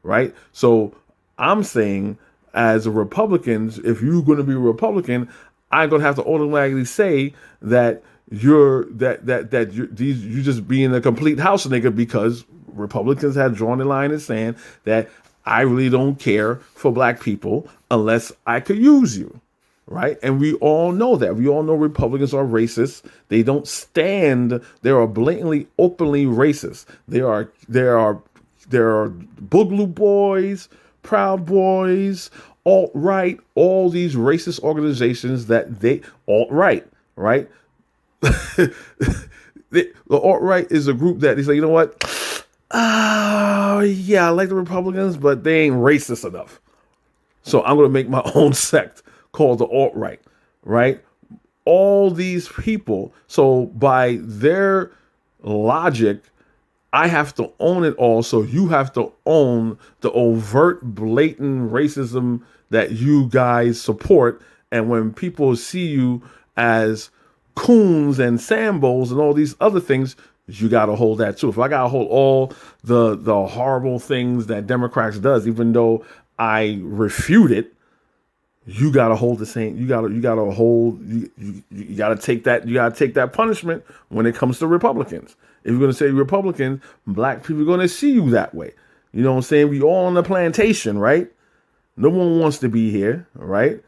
right? So I'm saying, as a Republicans, if you're going to be a Republican, I'm going to have to automatically say that you're just being a complete house nigga, because Republicans have drawn the line in sand that I really don't care for black people unless I could use you. Right. And we all know that. We all know Republicans are racist. They don't stand. They are blatantly, openly racist. There are Boogaloo Boys, Proud Boys, alt-right, all these racist organizations that they alt-right, right? The alt-right is a group that they say, you know what? Oh, yeah, I like the Republicans, but they ain't racist enough. So I'm going to make my own sect called the alt-right, right? All these people. So by their logic, I have to own it all. So you have to own the overt, blatant racism that you guys support. And when people see you as coons and sambos and all these other things, you got to hold that too. If I got to hold all the horrible things that Democrats does, even though I refute it, you got to hold the same. You got to take that punishment when it comes to Republicans. If you're going to say Republicans, black people are going to see you that way. You know what I'm saying? We all on the plantation, right? No one wants to be here, right?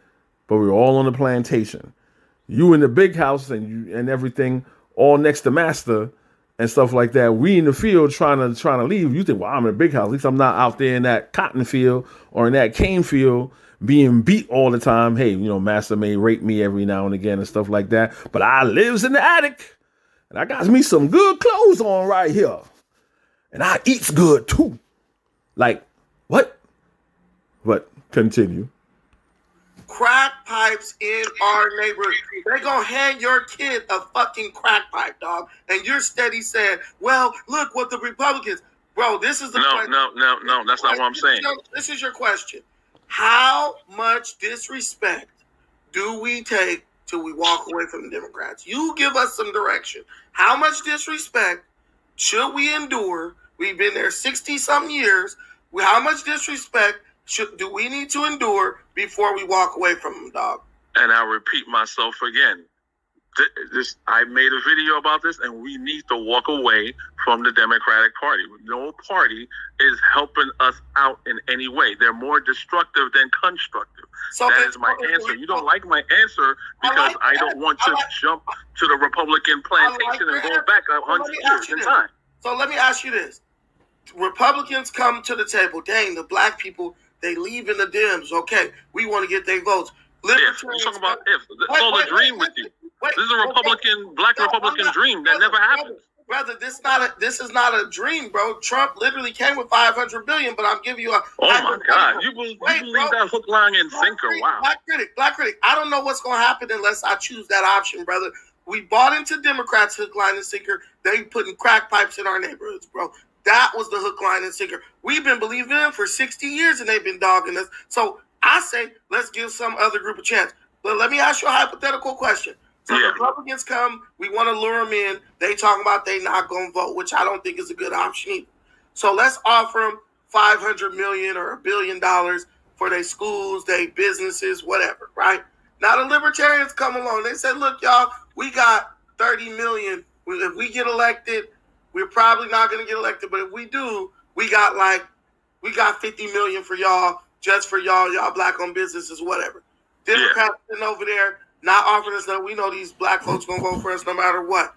But we're all on the plantation. You in the big house and everything, all next to master and stuff like that. We in the field trying to leave. You think, well, I'm in a big house. At least I'm not out there in that cotton field or in that cane field being beat all the time. Hey, master may rape me every now and again and stuff like that. But I lives in the attic and I got me some good clothes on right here. And I eats good too. Like, what? But continue. Crack pipes in our neighborhood. They're going to hand your kid a fucking crack pipe, dog. And you're steady saying, well, look what the Republicans. Bro, this is the question. No. That's not what I'm saying. This is your question. How much disrespect do we take till we walk away from the Democrats? You give us some direction. How much disrespect should we endure? We've been there 60-something years. How much disrespect do we need to endure before we walk away from them, dog? And I'll repeat myself again. I made a video about this, and we need to walk away from the Democratic Party. No party is helping us out in any way. They're more destructive than constructive. So that is my answer. You don't like my answer because I don't want to jump to the Republican plantation and go back 100 years in time. So let me ask you this. Republicans come to the table. Dang, the black people, they leave in the Dems. Okay, we want to get their votes. We're talking about if. That's all a dream with you. This is a black Republican dream that never happened. Brother, this is not a dream, bro. Trump literally came with $500 billion, but I'm giving you a. Oh my God! You believe that hook, line, and sinker? Wow. Black critic. I don't know what's going to happen unless I choose that option, brother. We bought into Democrats' hook, line, and sinker. They putting crack pipes in our neighborhoods, bro. That was the hook, line, and sinker. We've been believing them for 60 years, and they've been dogging us. So I say, let's give some other group a chance. But let me ask you a hypothetical question. So Republicans come, we want to lure them in. They talking about they not going to vote, which I don't think is a good option either. So let's offer them $500 million or $1 billion for their schools, their businesses, whatever, right? Now the libertarians come along. They said, look, y'all, we got 30 million. If we get elected, we're probably not going to get elected, but if we do, we got 50 million for y'all, just for y'all black-owned businesses, whatever. Democrats sitting over there, not offering us that. We know these black folks going to vote for us no matter what.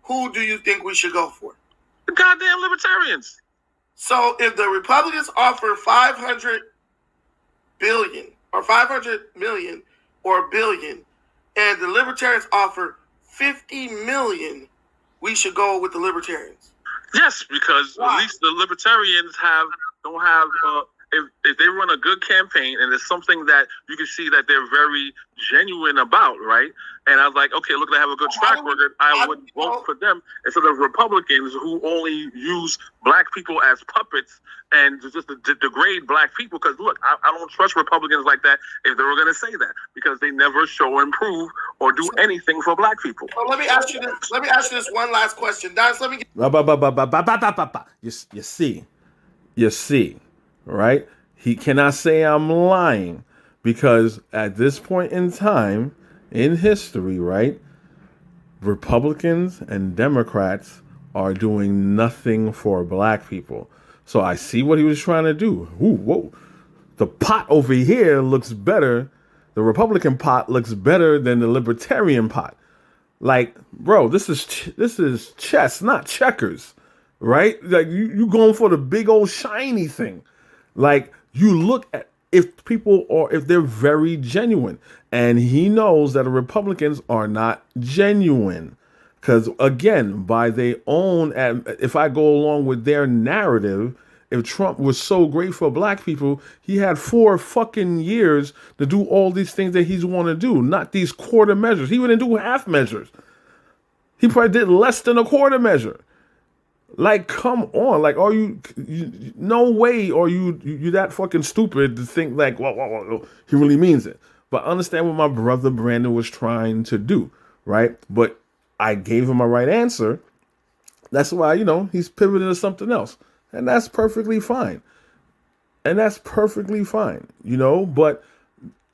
Who do you think we should go for? The goddamn libertarians. So if the Republicans offer 500 billion or 500 million or $1 billion, and the libertarians offer 50 million, we should go with the libertarians. Yes, because at least the libertarians don't have if they run a good campaign and it's something that you can see that they're very genuine about, right? And I was like, okay, look, they have a good track record. I would vote for them instead of Republicans who only use black people as puppets and just degrade black people. Because look, I don't trust Republicans like that if they were going to say that, because they never show and prove or do anything for black people. Well, let me ask you this one last question, Dynast. Let me get. You see, right? He cannot say I'm lying, because at this point in time in history, right, Republicans and Democrats are doing nothing for black people. So I see what he was trying to do. Ooh, whoa. The pot over here looks better. The Republican pot looks better than the Libertarian pot. Like, bro, this is chess, not checkers, right? Like you going for the big old shiny thing. Like, you look at if they're very genuine, and he knows that the Republicans are not genuine, because again, by their own, if I go along with their narrative, if Trump was so great for black people, he had 4 fucking years to do all these things that he's want to do, not these quarter measures. He wouldn't do half measures. He probably did less than a quarter measure. Like, come on. Like, are you no way are you that fucking stupid to think like, well, he really means it. But understand what my brother Brandon was trying to do, right? But I gave him a right answer. That's why, he's pivoting to something else. And that's perfectly fine. But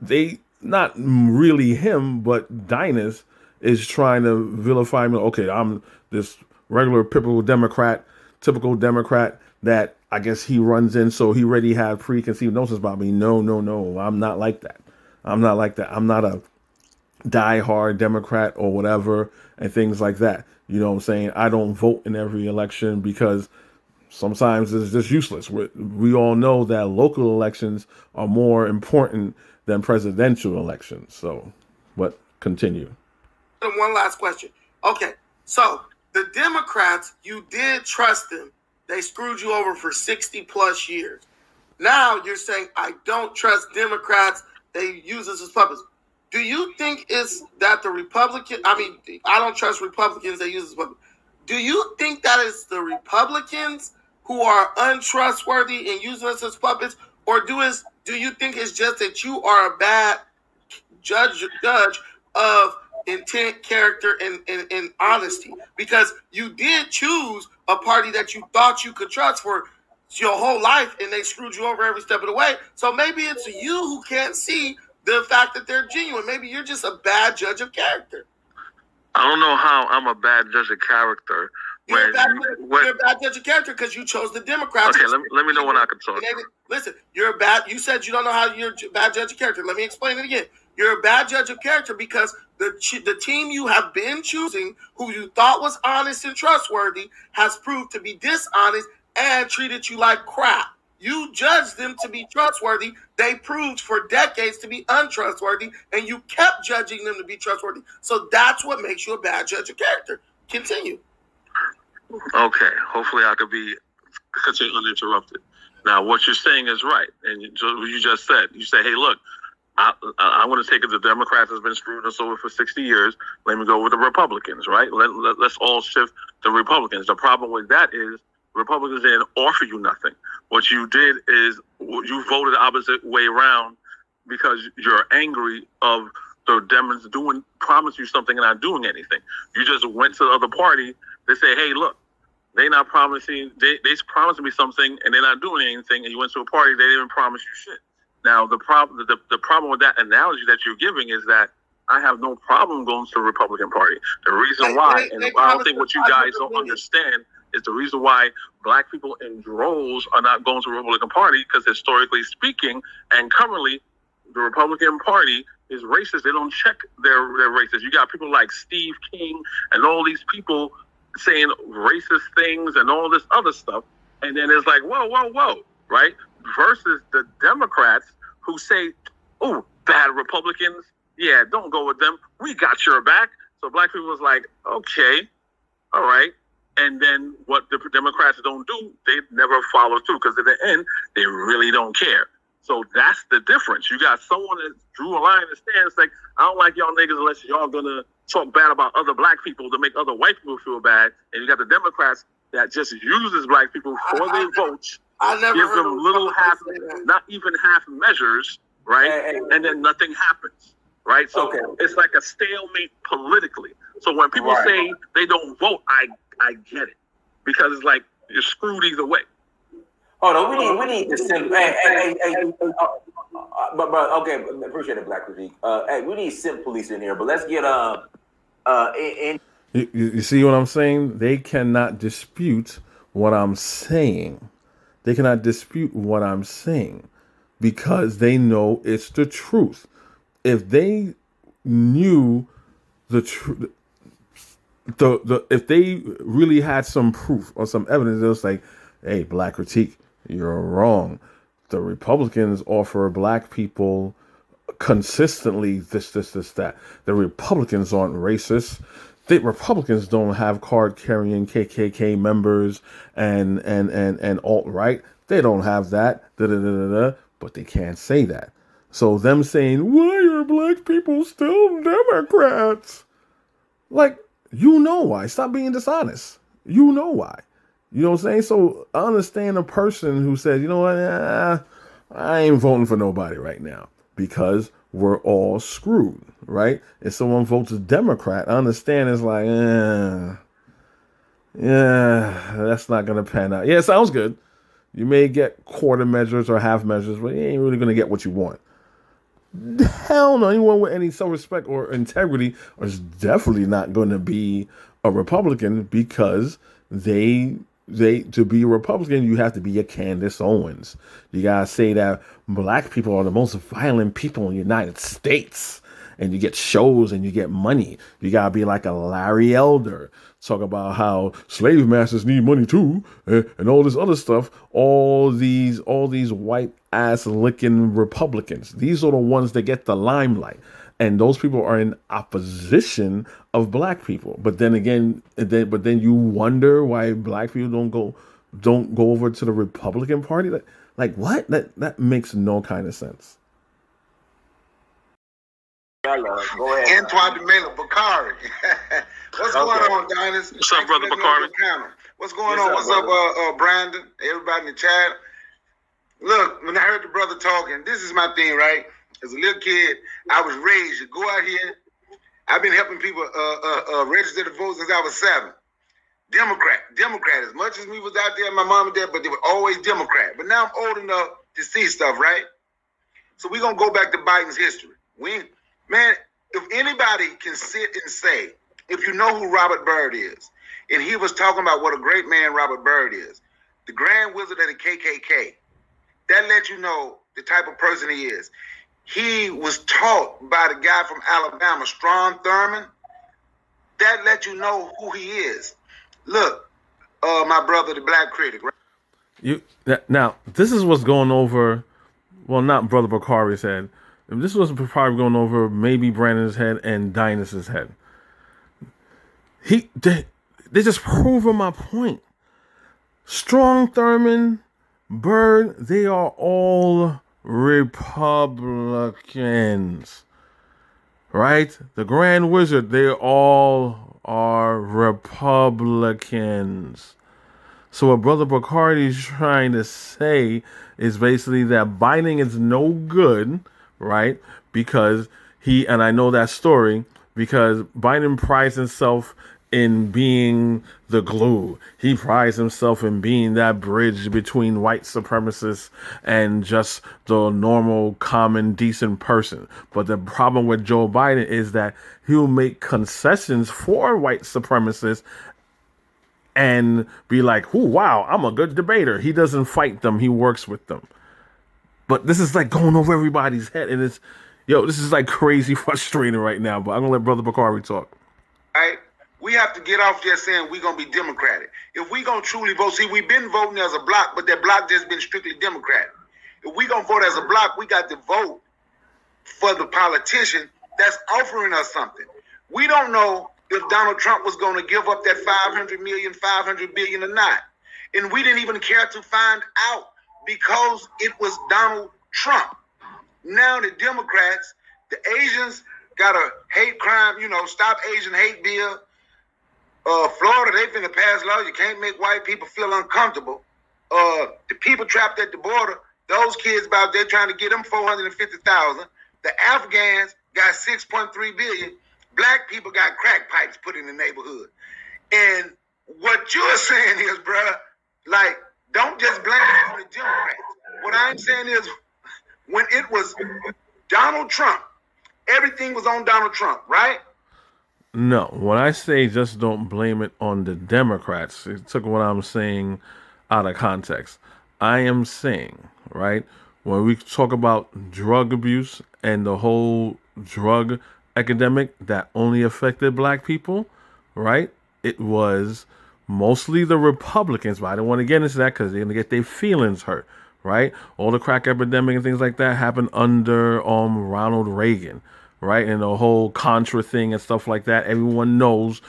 they, not really him, but Dynast is trying to vilify me. Okay, I'm this regular typical Democrat that I guess he runs in, so he already had preconceived notions about me. No, I'm not like that. I'm not a diehard Democrat or whatever and things like that. You know what I'm saying? I don't vote in every election because sometimes it's just useless. We all know that local elections are more important than presidential elections. So, but continue. One last question. Okay, so the Democrats, you did trust them. They screwed you over for 60 plus years. Now you're saying, I don't trust Democrats. They use us as puppets. Do you think it's that I don't trust Republicans. They use us as puppets. Do you think that it's the Republicans who are untrustworthy and using us as puppets? Or do you think it's just that you are a bad judge of intent, character, and honesty? Because you did choose a party that you thought you could trust for your whole life, and they screwed you over every step of the way. So maybe it's you who can't see the fact that they're genuine. Maybe you're just a bad judge of character. I don't know how I'm a bad judge of character. You're a bad judge of character because you chose the Democrats. Okay, let me know when I can talk. Listen, you said you don't know how you're a bad judge of character. Let me explain it again. You're a bad judge of character because the team you have been choosing, who you thought was honest and trustworthy, has proved to be dishonest and treated you like crap. You judged them to be trustworthy. They proved for decades to be untrustworthy, and you kept judging them to be trustworthy. So that's what makes you a bad judge of character. Continue. Okay. Hopefully I could continue uninterrupted. Now, what you're saying is right. And you just said, hey, look, I want to take it the Democrats has been screwing us over for 60 years. Let me go with the Republicans, right? Let's all shift to Republicans. The problem with that is Republicans didn't offer you nothing. What you did is you voted the opposite way around because you're angry of the Demons promise you something and not doing anything. You just went to the other party. They say, hey, look, they not promising. They promised me something and they're not doing anything. And you went to a party, they didn't promise you shit. Now the problem with that analogy that you're giving is that I have no problem going to the Republican Party. The reason why, and I don't think what you guys don't understand, is the reason why black people in droves are not going to the Republican Party, because historically speaking and currently the Republican Party is racist. They don't check their races. You got people like Steve King and all these people saying racist things and all this other stuff. And then it's like, whoa, right? Versus the Democrats who say, oh, bad Republicans. Yeah, don't go with them. We got your back. So black people was like, okay, all right. And then what the Democrats don't do, they never follow through, because at the end, they really don't care. So that's the difference. You got someone that drew a line in the stands like, I don't like y'all niggas unless y'all gonna talk bad about other black people to make other white people feel bad. And you got the Democrats that just uses black people for their votes, give them little not even half measures, right? And then nothing happens, right? So it's like a stalemate politically. So when people say they don't vote, I get it, because it's like you're screwed either way. Oh no, we need to send. But okay, appreciate it, Black Critique. Hey, we need simp police in here, but let's get in. You see what I'm saying? They cannot dispute what I'm saying. They cannot dispute what I'm saying because they know it's the truth. If they knew the truth, if they really had some proof or some evidence, it was like, hey, Black Critique, you're wrong. The Republicans offer black people consistently this, that. The Republicans aren't racist. The Republicans don't have card-carrying KKK members and alt-right. They don't have that. But they can't say that. So them saying, why are black people still Democrats? Like, you know why. Stop being dishonest. You know why. You know what I'm saying? So I understand a person who says, you know what, I ain't voting for nobody right now because we're all screwed, right? If someone votes a Democrat, I understand it's like, yeah, that's not going to pan out. Yeah, it sounds good. You may get quarter measures or half measures, but you ain't really going to get what you want. Hell no, anyone with any self-respect or integrity is definitely not going to be a Republican, because they to be a Republican, you have to be a Candace Owens. You gotta say that black people are the most violent people in the United States, and you get shows and you get money. You gotta be like a Larry Elder, talk about how slave masters need money too, and all this other stuff. All these white ass licking Republicans. These are the ones that get the limelight. And those people are in opposition of black people. But then again, then you wonder why black people don't go over to the Republican Party. Like what? That makes no kind of sense. Go ahead. Antoine DeMela, Bakari. What's going on, Dynast? What's up, brother Bakari? What's going on? What's up, Brandon? Everybody in the chat. Look, when I heard the brother talking, this is my thing, right? As a little kid, I was raised to go out here. I've been helping people register to vote since I was 7. Democrat. As much as we was out there, my mom and dad, but they were always Democrat. But now I'm old enough to see stuff, right? So we're going to go back to Biden's history. Man, if anybody can sit and say, if you know who Robert Byrd is, and he was talking about what a great man Robert Byrd is, the Grand Wizard of the KKK, that lets you know the type of person he is. He was taught by the guy from Alabama, Strom Thurmond. That let you know who he is. Look, my brother, the Black Critic. Right? Now, this is what's going over, well, not Brother Bakari's head. This was probably going over maybe Brandon's head and Dynast's head. They just proving my point. Strom Thurmond, Byrd, they are all Republicans, right? The Grand Wizard, they all are Republicans. So what Brother Bacardi is trying to say is basically that Biden is no good, right? Because and I know that story because Biden prides himself in being the glue. He prides himself in being that bridge between white supremacists and just the normal, common, decent person. But the problem with Joe Biden is that he'll make concessions for white supremacists and be like, "Oh, wow, I'm a good debater." He doesn't fight them; he works with them. But this is like going over everybody's head, and this is like crazy frustrating right now. But I'm gonna let Brother Bakari talk. Right? We have to get off just saying we're going to be Democratic. If we're going to truly vote, see, we've been voting as a block, but that block just been strictly Democratic. If we're going to vote as a block, we got to vote for the politician that's offering us something. We don't know if Donald Trump was going to give up that 500 million, 500 billion or not. And we didn't even care to find out because it was Donald Trump. Now the Democrats, the Asians got a hate crime, stop Asian hate bill. Florida, they finna pass law. You can't make white people feel uncomfortable. The people trapped at the border, those kids about there trying to get them 450,000. The Afghans got 6.3 billion. Black people got crack pipes put in the neighborhood. And what you're saying is, bruh, like, don't just blame it on the Democrats. What I'm saying is, when it was Donald Trump, everything was on Donald Trump, right? No, when I say just don't blame it on the Democrats, it took what I'm saying out of context. I am saying, right, when we talk about drug abuse and the whole drug epidemic that only affected black people, right, it was mostly the Republicans, but I don't want to get into that because they're going to get their feelings hurt, right? All the crack epidemic and things like that happened under Ronald Reagan. Right, and the whole Contra thing and stuff like that. Everyone knows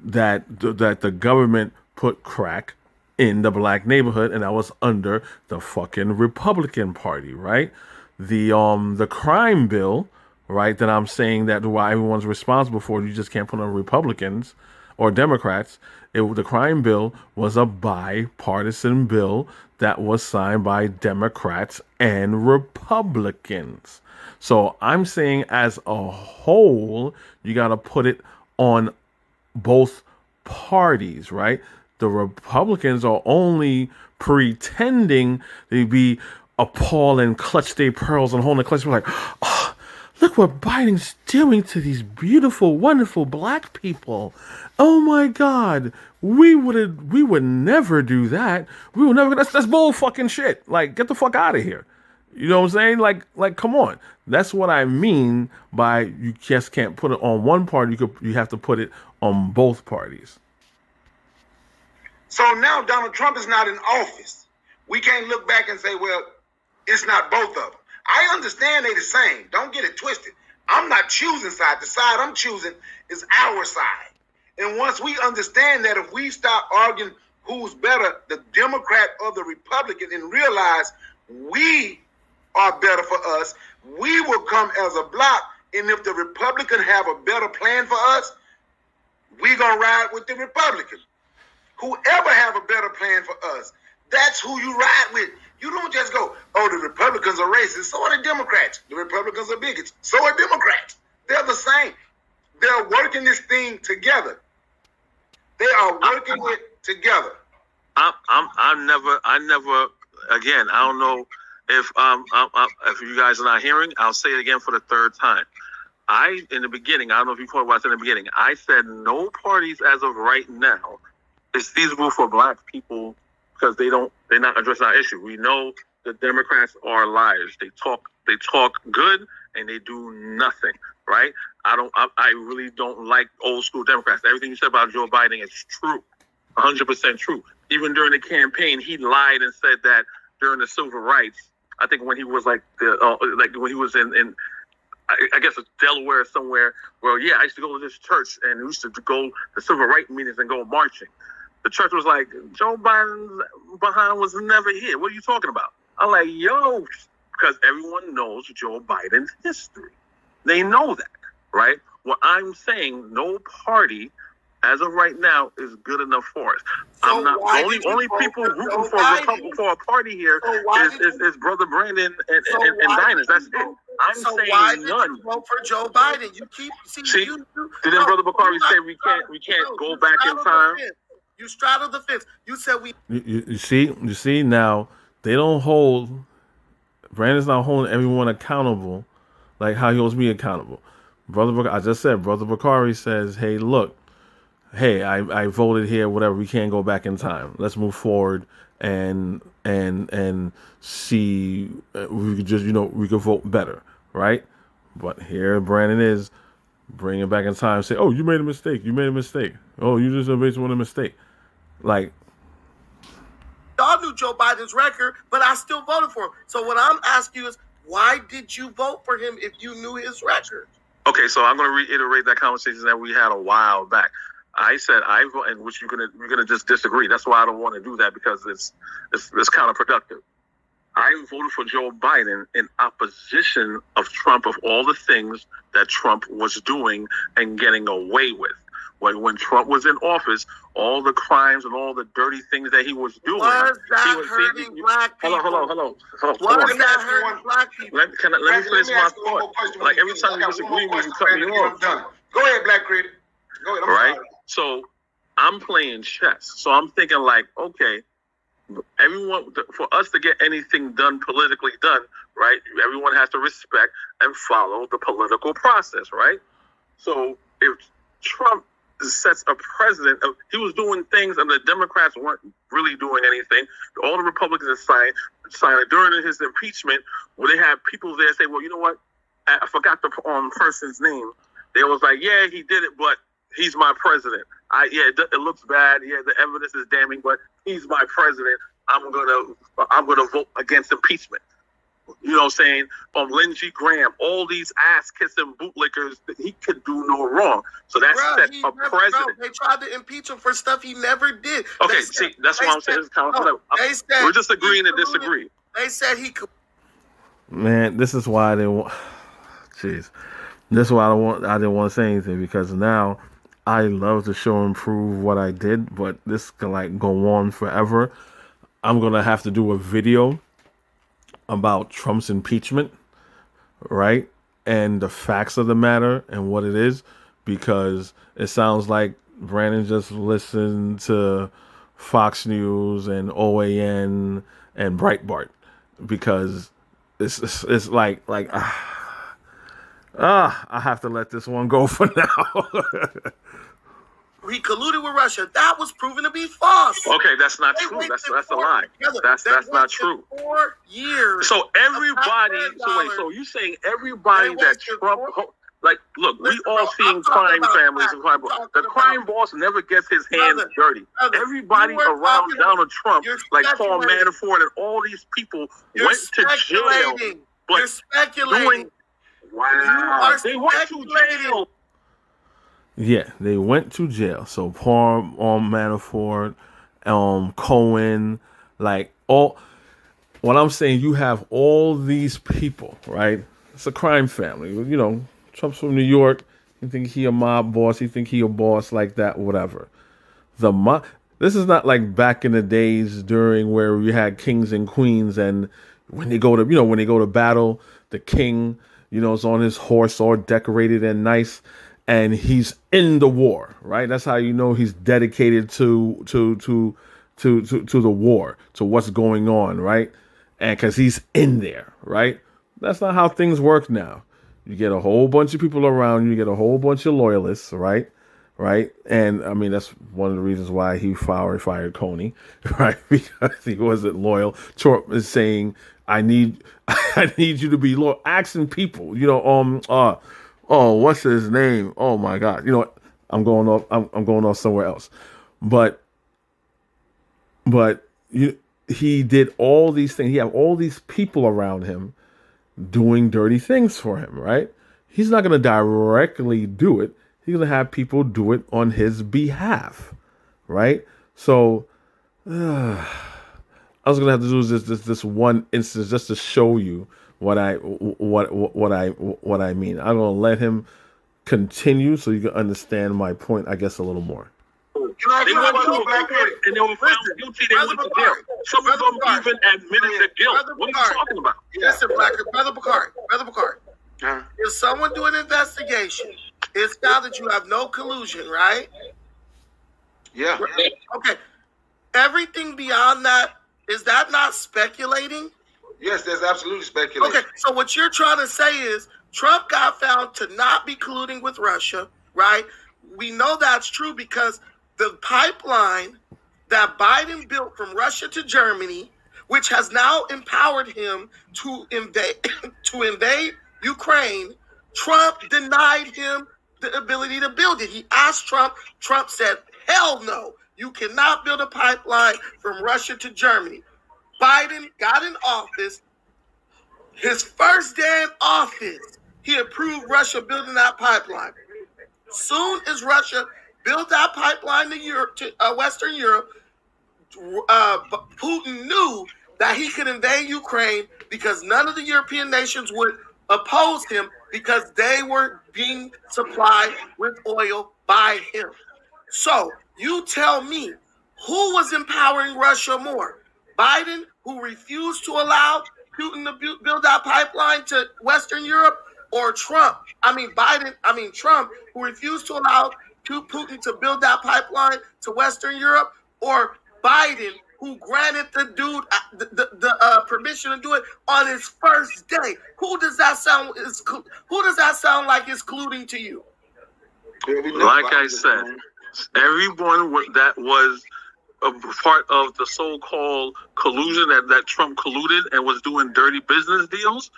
that the government put crack in the black neighborhood, and that was under the fucking Republican Party, right? The crime bill, right? That I'm saying that why everyone's responsible for, you just can't put on Republicans or Democrats. The crime bill was a bipartisan bill that was signed by Democrats and Republicans. So I'm saying as a whole, you got to put it on both parties, right? The Republicans are only pretending to be appalled and clutch their pearls and hold their clutch. We're like, oh, look what Biden's doing to these beautiful, wonderful black people. Oh my God, we would never do that. We would never. That's bull fucking shit. Like, get the fuck out of here. You know what I'm saying? Like, come on. That's what I mean by you just can't put it on one party. You have to put it on both parties. So now Donald Trump is not in office. We can't look back and say, well, it's not both of them. I understand they're the same. Don't get it twisted. I'm not choosing side. The side I'm choosing is our side. And once we understand that, if we stop arguing who's better, the Democrat or the Republican, and realize we are better for us, we will come as a block. And if the Republican have a better plan for us, we're going to ride with the Republican. Whoever have a better plan for us, that's who you ride with. You don't just go, oh, the Republicans are racist, so are the Democrats. The Republicans are bigots, so are Democrats. They're the same. They're working this thing together. They are working it together. I never, again, I don't know if you guys are not hearing, I'll say it again for the third time. In the beginning, I don't know if you caught what I said in the beginning, I said no parties as of right now is feasible for black people because they're not addressing our issue. We know the Democrats are liars. They talk good and they do nothing, right? I really don't like old school Democrats. Everything you said about Joe Biden is true, 100% true. Even during the campaign, he lied and said that during the civil rights, I think when he was when he was in I guess it's Delaware somewhere. Well, yeah, I used to go to this church and we used to go to civil rights meetings and go marching. The church was like, Joe Biden's behind was never here. What are you talking about? I'm like, yo, because everyone knows Joe Biden's history. They know that, right? What I'm saying, no party as of right now is good enough for us. So I'm not the only people rooting for a party here is Brother Brandon and Dynast. That's it. I'm so saying why did none. you vote for Joe Biden? You keep Didn't Brother Bakari say we can't go back in time? You straddled the fence. You said we. You see now they don't hold. Brandon's not holding everyone accountable like how he holds me accountable. I just said Brother Bakari says, "Hey, look, hey, I voted here, whatever. We can't go back in time. Let's move forward and see. We could just we could vote better, right? But here Brandon is bringing it back in time. Say, oh, you made a mistake. You made a mistake. Oh, you just made one mistake. Like, y'all knew Joe Biden's record, but I still voted for him. So what I'm asking you is, why did you vote for him if you knew his record? Okay, so I'm going to reiterate that conversation that we had a while back. I said and which you're gonna just disagree. That's why I don't want to do that, because it's counterproductive. I voted for Joe Biden in opposition of Trump, of all the things that Trump was doing and getting away with. When Trump was in office, all the crimes and all the dirty things that he was doing. Was that hurting black people? Hello. Was that hurting black people? Let me finish my thought. Like, every time you disagree with me, you cut me off. Go ahead, Black Critic. Go ahead. Right? So I'm playing chess. So I'm thinking like, okay, everyone, for us to get anything done, politically done, right, everyone has to respect and follow the political process, right? So if Trump sets a precedent of, he was doing things and the Democrats weren't really doing anything, all the Republicans signed it during his impeachment, where they had people there say, well, you know what, I forgot the person's name. They was like, yeah, he did it, but he's my president. It looks bad. Yeah, the evidence is damning, but he's my president. I'm gonna vote against impeachment. You know what I'm saying? Lindsey Graham, all these ass-kissing bootlickers, he could do no wrong. So that's set a precedent. They tried to impeach him for stuff he never did. Okay, that's why I'm saying it's kind of we're just agreeing to disagree. They said he could. Man, this is why I didn't want. Jeez, this is why I didn't want to say anything, because now I love to show and prove what I did, but this can like go on forever. I'm gonna have to do a video about Trump's impeachment, right? And the facts of the matter and what it is, because it sounds like Brandon just listened to Fox News and OAN and Breitbart, because it's like I have to let this one go for now. He colluded with Russia. That was proven to be false. Okay, that's not true. That's a lie. That's not true. 4 years. So everybody. So you saying everybody that Trump? Like, look, we all seen crime families and crime. The crime boss never gets his hands dirty. Everybody around Donald Trump, like Paul Manafort and all these people, went to jail. But you're speculating. Wow, they went to jail. Yeah, they went to jail. So Paul Manafort, Cohen, like all. What I'm saying, you have all these people, right? It's a crime family. You know, Trump's from New York. You think he a mob boss? You think he a boss like that? Whatever. This is not like back in the days during where we had kings and queens, and when they go to battle, the king, is on his horse, all decorated and nice. And he's in the war, right? That's how you know he's dedicated to the war, to what's going on, right? And because he's in there, right? That's not how things work now. You get a whole bunch of people around you, get a whole bunch of loyalists, right? And I mean, that's one of the reasons why he fired Coney, right? Because he wasn't loyal. Trump is saying, I need you to be loyal. Asking people, oh, what's his name? Oh my God! You know what? I'm going off somewhere else. But he did all these things. He had all these people around him doing dirty things for him, right? He's not going to directly do it. He's going to have people do it on his behalf, right? So I was going to have to do this one instance just to show you what I mean. I'm gonna let him continue so you can understand my point, I guess, a little more. They went to and they were found guilty. They went to jail. Some of them even admitted their guilt. What are you talking about? Listen, Brother Bakari. after someone do an investigation, it's found that you have no collusion, right? Yeah. Okay. Everything beyond that, is that not speculating? Yes, that's absolutely speculation. Okay, so what you're trying to say is Trump got found to not be colluding with Russia, right? We know that's true because the pipeline that Biden built from Russia to Germany, which has now empowered him to invade Ukraine, Trump denied him the ability to build it. He asked Trump. Trump said, hell no, you cannot build a pipeline from Russia to Germany. Biden got in office. His first day in office, he approved Russia building that pipeline. Soon as Russia built that pipeline to Western Europe, Putin knew that he could invade Ukraine because none of the European nations would oppose him because they were being supplied with oil by him. So you tell me, who was empowering Russia more? Biden, who refused to allow Putin to build that pipeline to Western Europe, or Trump, who refused to allow Putin to build that pipeline to Western Europe, or Biden, who granted the dude the permission to do it on his first day? Who does that sound like is colluding to you? Like I said, everyone that was a part of the so-called collusion that Trump colluded and was doing dirty business deals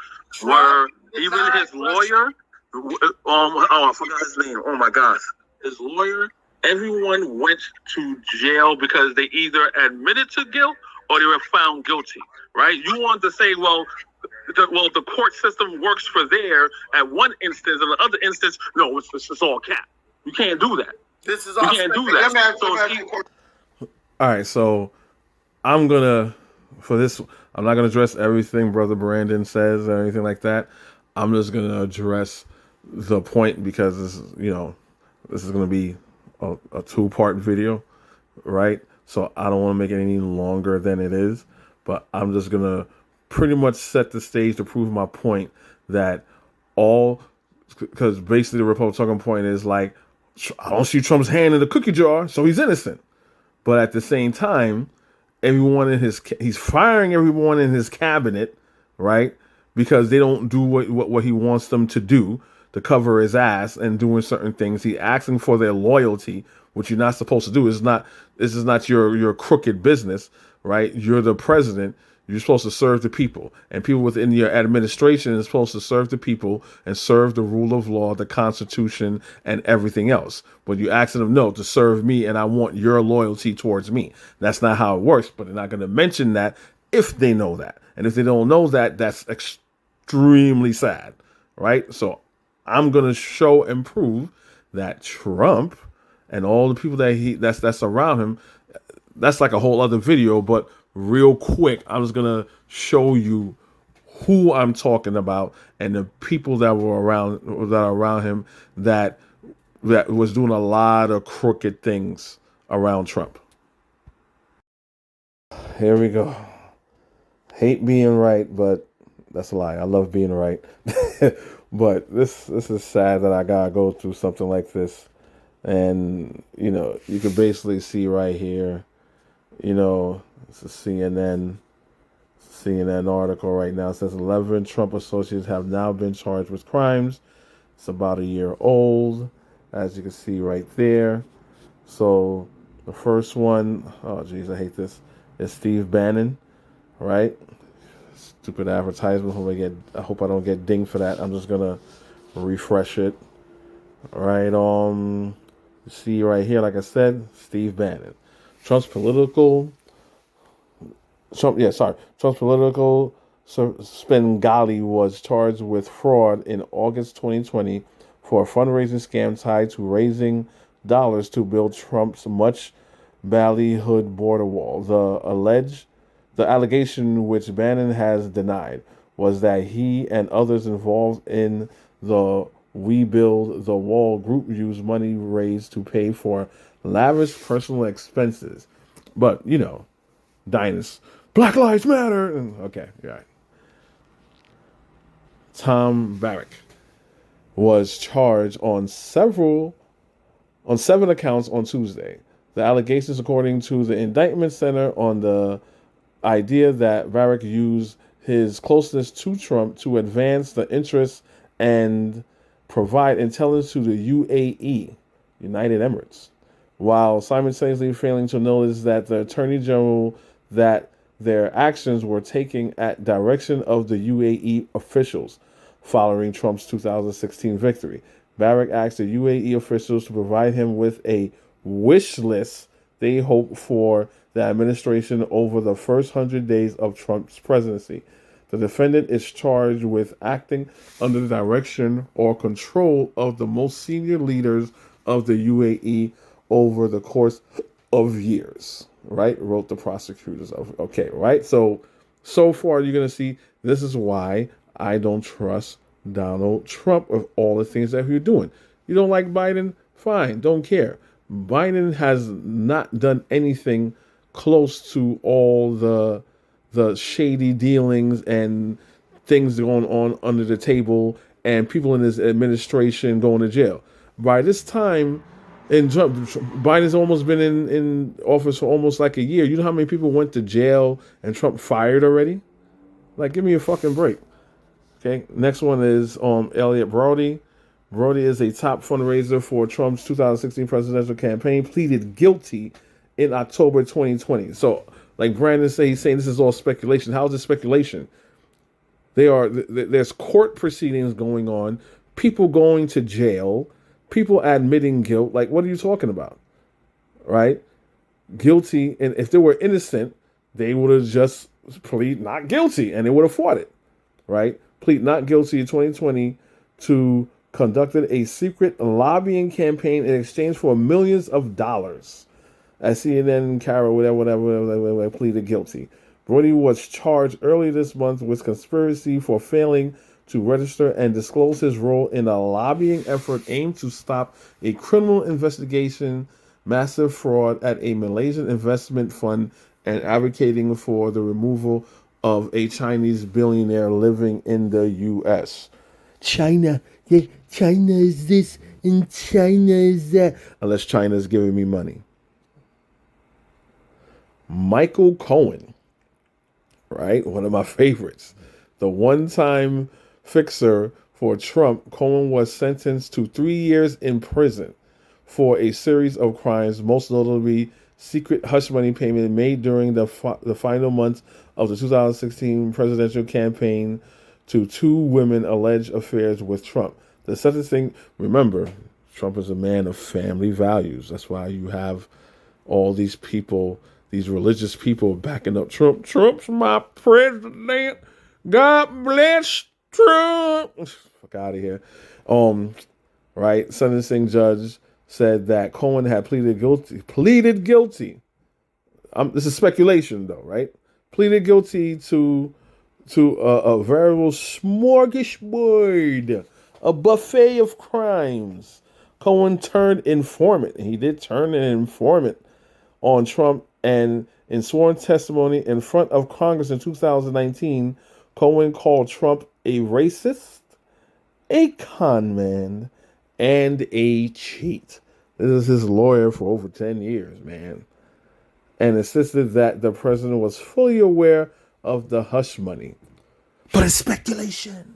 were even his lawyer. I forgot his name. Oh my gosh, his lawyer. Everyone went to jail because they either admitted to guilt or they were found guilty. Right? You want to say, the court system works for there at one instance, and the other instance, no, it's all cap. You can't do that. This is all. You can't do that. All right, so I'm not gonna address everything Brother Brandon says or anything like that. I'm just gonna address the point because this is gonna be a 2-part video, right? So I don't want to make it any longer than it is, but I'm just gonna pretty much set the stage to prove my point that because basically the Republican point is like, I don't see Trump's hand in the cookie jar, so he's innocent. But at the same time, he's firing everyone in his cabinet, right? Because they don't do what he wants them to do to cover his ass and doing certain things. He's asking for their loyalty, which you're not supposed to do. This is not your crooked business, right? You're the president. You're supposed to serve the people, and people within your administration is supposed to serve the people and serve the rule of law, the Constitution, and everything else. But you asking them, no, to serve me, and I want your loyalty towards me. That's not how it works, but they're not going to mention that if they know that. And if they don't know that, that's extremely sad, right? So I'm going to show and prove that Trump and all the people that's around him, that's like a whole other video, but real quick, I'm just gonna show you who I'm talking about and the people that are around him that was doing a lot of crooked things around Trump. Here we go. Hate being right, but that's a lie. I love being right. But this is sad that I gotta go through something like this. And you can basically see right here, it's a CNN article right now. It says 11 Trump associates have now been charged with crimes. It's about a year old, as you can see right there. So the first one, oh geez, I hate this, is Steve Bannon, right? Stupid advertisement. I hope I don't get dinged for that. I'm just gonna refresh it. All right. See right here, like I said, Steve Bannon. Trump's political Spengali was charged with fraud in August 2020 for a fundraising scam tied to raising dollars to build Trump's much ballyhooed border wall. The allegation, which Bannon has denied, was that he and others involved in the We Build the Wall group used money raised to pay for lavish personal expenses. But, Dynast, Black Lives Matter. Okay, you're right. Tom Barrack. was charged on seven accounts on Tuesday. The allegations, according to the indictment, center on the idea that Varick used his closeness to Trump to advance the interests and provide intelligence to the UAE, United Emirates, while simultaneously failing to notice that the Attorney General that their actions were taken at direction of the UAE officials following Trump's 2016 victory. Varick asked the UAE officials to provide him with a wish list they hope for the administration over the first 100 days of Trump's presidency. The defendant is charged with acting under the direction or control of the most senior leaders of the UAE over the course of years, right? Wrote the prosecutors of, okay, right? So far you're going to see this is why I don't trust Donald Trump with all the things that he's doing. You don't like Biden? Fine, don't care. Biden has not done anything close to all the shady dealings and things going on under the table and people in his administration going to jail. By this time, Biden's almost been in office for almost like a year. You know how many people went to jail and Trump fired already? Like, give me a fucking break. Okay, next one is Elliot Brody. Brody is a top fundraiser for Trump's 2016 presidential campaign, pleaded guilty in October 2020. So, like Brandon said, he's saying this is all speculation. How is this speculation? There's court proceedings going on, people going to jail, people admitting guilt. Like, what are you talking about? Right? Guilty, and if they were innocent, they would have just plead not guilty, and they would have fought it. Right? Plead not guilty in 2020 to conducted a secret lobbying campaign in exchange for millions of dollars. As CNN, Carol, whatever, pleaded guilty. Brody was charged earlier this month with conspiracy for failing to register and disclose his role in a lobbying effort aimed to stop a criminal investigation, massive fraud at a Malaysian investment fund, and advocating for the removal of a Chinese billionaire living in the U.S. China is this and China is that. Unless China is giving me money. Michael Cohen, right? One of my favorites. The one-time fixer for Trump, Cohen was sentenced to 3 years in prison for a series of crimes, most notably secret hush money payment made during the final months of the 2016 presidential campaign to two women alleged affairs with Trump. The sentencing, remember, Trump is a man of family values. That's why you have all these people, these religious people backing up Trump. Trump's my president. God bless Trump. Fuck out of here. Right? Sentencing judge said that Cohen had pleaded guilty. This is speculation though, right? Pleaded guilty to a veritable smorgasbord, a buffet of crimes. Cohen turned informant. He did turn an informant on Trump, and in sworn testimony in front of Congress in 2019, Cohen called Trump a racist, a con man, and a cheat. This is his lawyer for over 10 years, man. And insisted that the president was fully aware of the hush money. But it's speculation.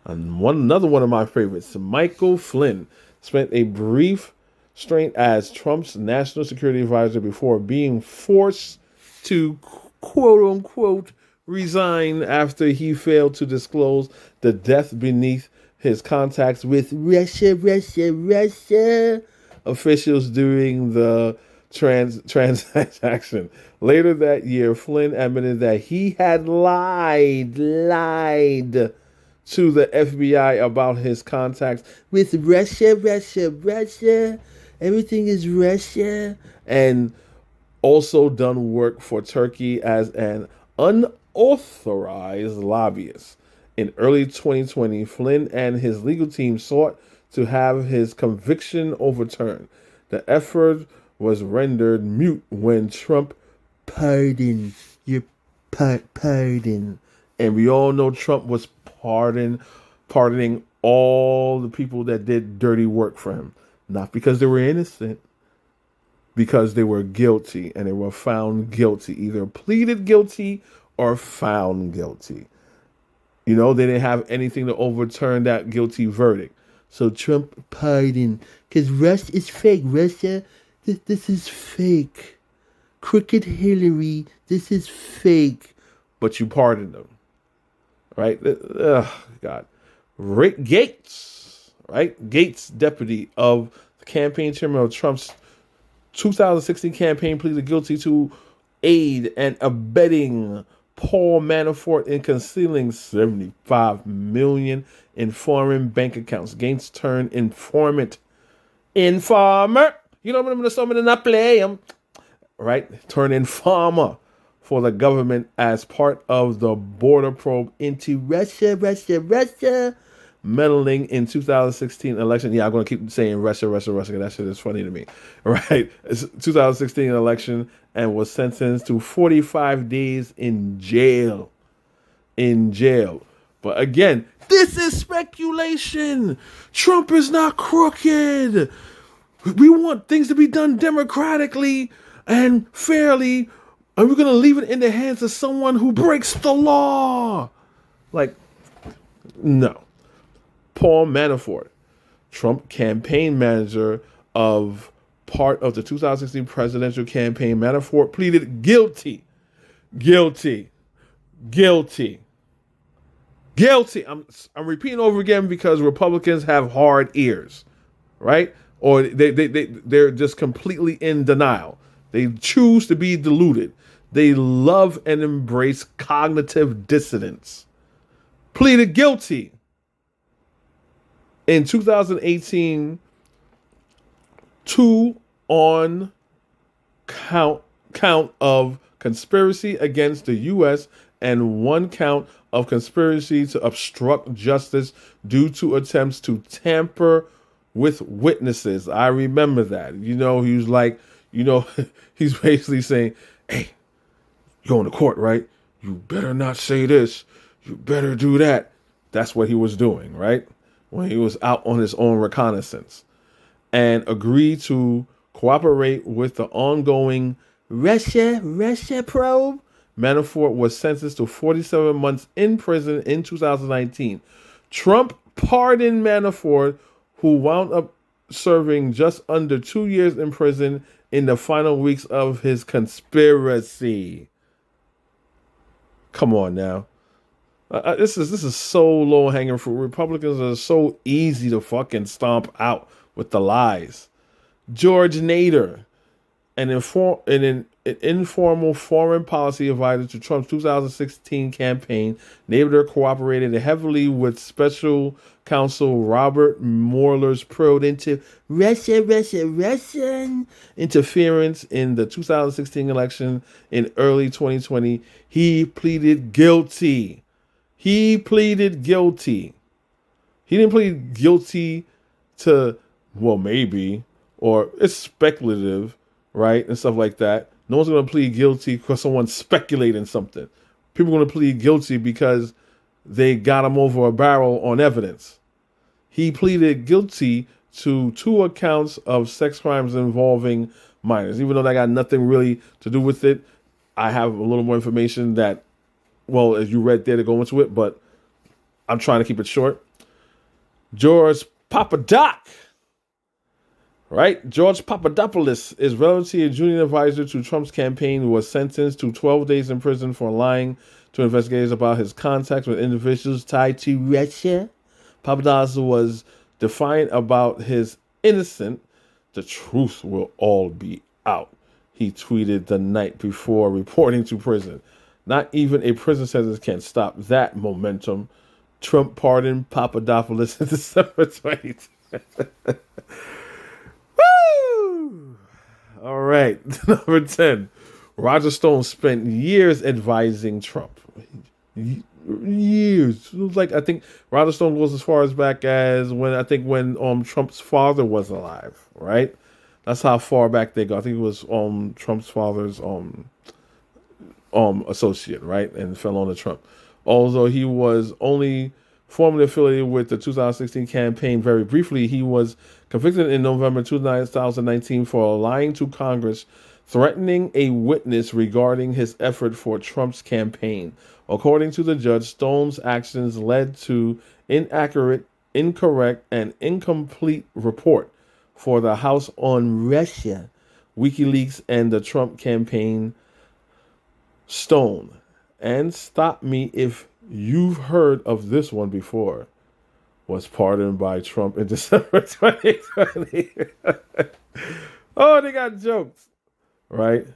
And another one of my favorites, Michael Flynn, spent a brief stint as Trump's national security advisor before being forced to, quote unquote, resign after he failed to disclose the depth beneath his contacts with Russia officials during the transaction. Later that year, Flynn admitted that he had lied to the FBI about his contacts with Russia. Everything is Russia. And also done work for Turkey as an unauthorized lobbyist. In early 2020, Flynn and his legal team sought to have his conviction overturned. The effort was rendered mute when Trump pardoned. And we all know Trump was pardoning all the people that did dirty work for him. Not because they were innocent, because they were guilty, and they were found guilty, either pleaded guilty or found guilty. They didn't have anything to overturn that guilty verdict. So Trump pardoned, because Russia is fake. Russia, this is fake. Crooked Hillary, this is fake. But you pardoned them, right? God. Rick Gates, right? Gates, deputy of the campaign chairman of Trump's 2016 campaign, pleaded guilty to aid and abetting Paul Manafort in concealing $75 million in foreign bank accounts. Gates turned informant. Informer. You know what I'm going to play him. Right? Turned informer for the government as part of the border probe into Russia. Meddling in 2016 election. Yeah, I'm going to keep saying Russia. That shit is funny to me. Right? It's 2016 election, and was sentenced to 45 days in jail. But again, this is speculation. Trump is not crooked. We want things to be done democratically and fairly, and we're going to leave it in the hands of someone who breaks the law. No. Paul Manafort, Trump campaign manager of part of the 2016 presidential campaign. Manafort pleaded guilty. I'm repeating over again because Republicans have hard ears, right? Or they're just completely in denial. They choose to be deluded. They love and embrace cognitive dissonance. Pleaded guilty in 2018 to on count of conspiracy against the U.S. and one count of conspiracy to obstruct justice due to attempts to tamper with witnesses. I remember that. He was like, he's basically saying, hey, you're going to court, right? You better not say this. You better do that. That's what he was doing, right? When he was out on his own reconnaissance, and agreed to cooperate with the ongoing Russia probe. Manafort was sentenced to 47 months in prison in 2019. Trump pardoned Manafort, who wound up serving just under 2 years in prison in the final weeks of his conspiracy. Come on now. This is so low hanging fruit. Republicans are so easy to fucking stomp out with the lies. George Nader, an informal foreign policy advisor to Trump's 2016 campaign. Nader cooperated heavily with special counsel Robert Mueller's probe into Russian interference in the 2016 election in early 2020. He pleaded guilty. He didn't plead guilty to, well, maybe, or it's speculative, right? And stuff like that. No one's going to plead guilty because someone's speculating something. People are going to plead guilty because they got him over a barrel on evidence. He pleaded guilty to 2 accounts of sex crimes involving minors. Even though that got nothing really to do with it, I have a little more information that, well, as you read there to go into it, but I'm trying to keep it short. George Papadoc, right? George Papadopoulos, Israeli and junior advisor to Trump's campaign, was sentenced to 12 days in prison for lying to investigators about his contacts with individuals tied to Russia. Papadopoulos was defiant about his innocence. The truth will all be out, he tweeted the night before reporting to prison. Not even a prison sentence can stop that momentum. Trump pardoned Papadopoulos in December 2020. Woo! All right. Number 10. Roger Stone spent years advising Trump. Years. It was like, I think Roger Stone goes as far as back as when Trump's father was alive, right? That's how far back they go. I think it was Trump's father's associate, right? And fell on to Trump. Although he was only formerly affiliated with the 2016 campaign. Very briefly, he was convicted in November 2019 for lying to Congress, threatening a witness regarding his effort for Trump's campaign. According to the judge, Stone's actions led to inaccurate, incorrect, and incomplete report for the House on Russia, WikiLeaks, and the Trump campaign. Stone, and stop me if you've heard of this one before, was pardoned by Trump in December 2020. Oh, they got jokes, right?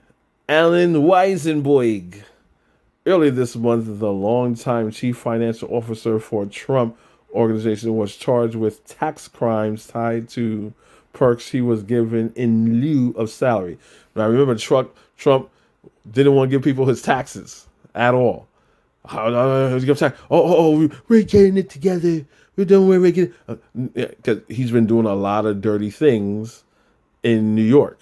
Alan Weisenberg. Earlier this month, the longtime chief financial officer for Trump organization was charged with tax crimes tied to perks he was given in lieu of salary. Now, remember, Trump didn't want to give people his taxes at all. We're getting it together. We're doing where we're getting, because he's been doing a lot of dirty things in New York,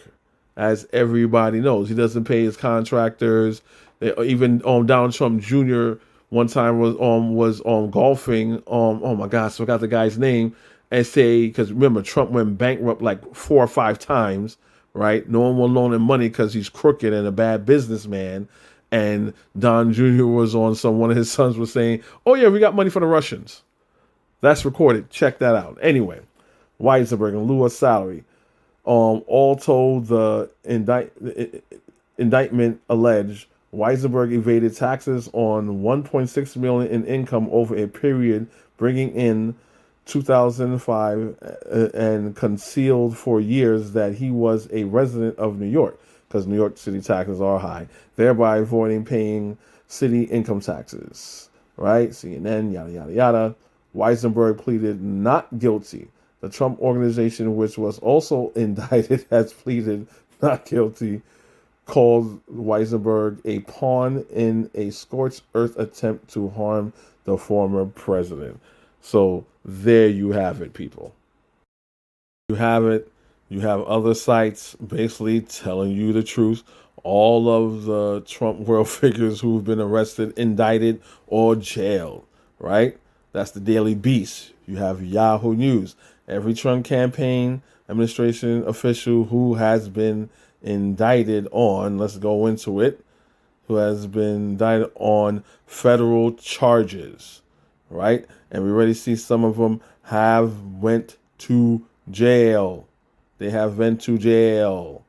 as everybody knows. He doesn't pay his contractors. Even Donald Trump Jr. one time was golfing. Oh my gosh, I forgot the guy's name. And say, because remember, Trump went bankrupt like 4 or 5 times, right? No one will loan him money because he's crooked and a bad businessman. And Don Jr. was on one of his sons was saying, "Oh yeah, we got money for the Russians." That's recorded. Check that out. Anyway, Weisenberg in lieu of salary. All told, the indictment alleged Weisenberg evaded taxes on $1.6 million in income over a period bringing in 2005 and concealed for years that he was a resident of New York, because New York City taxes are high, thereby avoiding paying city income taxes. Right? CNN, yada, yada, yada. Weisenberg pleaded not guilty. The Trump organization, which was also indicted, has pleaded not guilty, called Weisenberg a pawn in a scorched earth attempt to harm the former president. So there you have it, people. You have it. You have other sites basically telling you the truth. All of the Trump world figures who've been arrested, indicted, or jailed, right? That's the Daily Beast. You have Yahoo News. Every Trump campaign administration official who has been indicted on, let's go into it, who has been indicted on federal charges, right? And we already see some of them have went to jail. They have went to jail,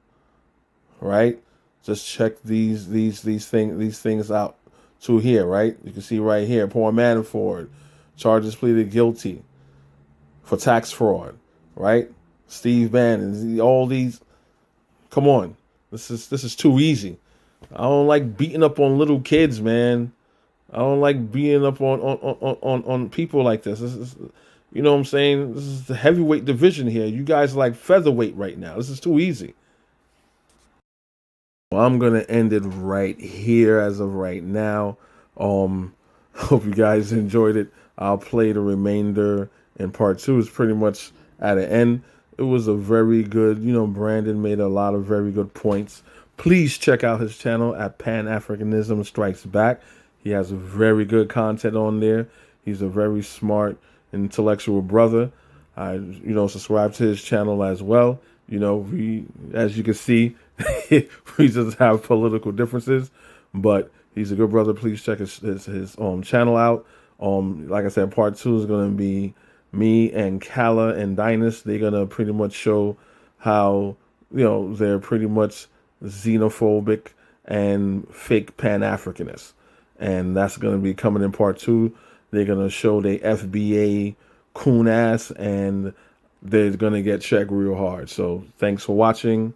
right? Just check these things out to here, right? You can see right here, Paul Manafort, charges pleaded guilty for tax fraud, right? Steve Bannon, all these. Come on, this is too easy. I don't like beating up on little kids, man. I don't like beating up on people like this. This is, you know what I'm saying? This is the heavyweight division here. You guys are like featherweight right now. This is too easy. Well, I'm gonna end it right here as of right now. Hope you guys enjoyed it. I'll play the remainder in part 2. It's pretty much at an end. It was a very good, Brandon made a lot of very good points. Please check out his channel at Pan-Africanism Strikes Back. He has very good content on there. He's a very smart, intellectual brother. I, subscribe to his channel as well. We, as you can see, we just have political differences, but he's a good brother. Please check his channel out. Like I said, part 2 is going to be me and Kala and Dynast. They're going to pretty much show how, they're pretty much xenophobic and fake Pan-Africanists. And that's going to be coming in part 2. They're going to show the FBA coon ass, and they're going to get checked real hard. So thanks for watching.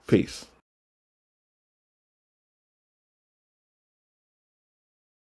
Peace.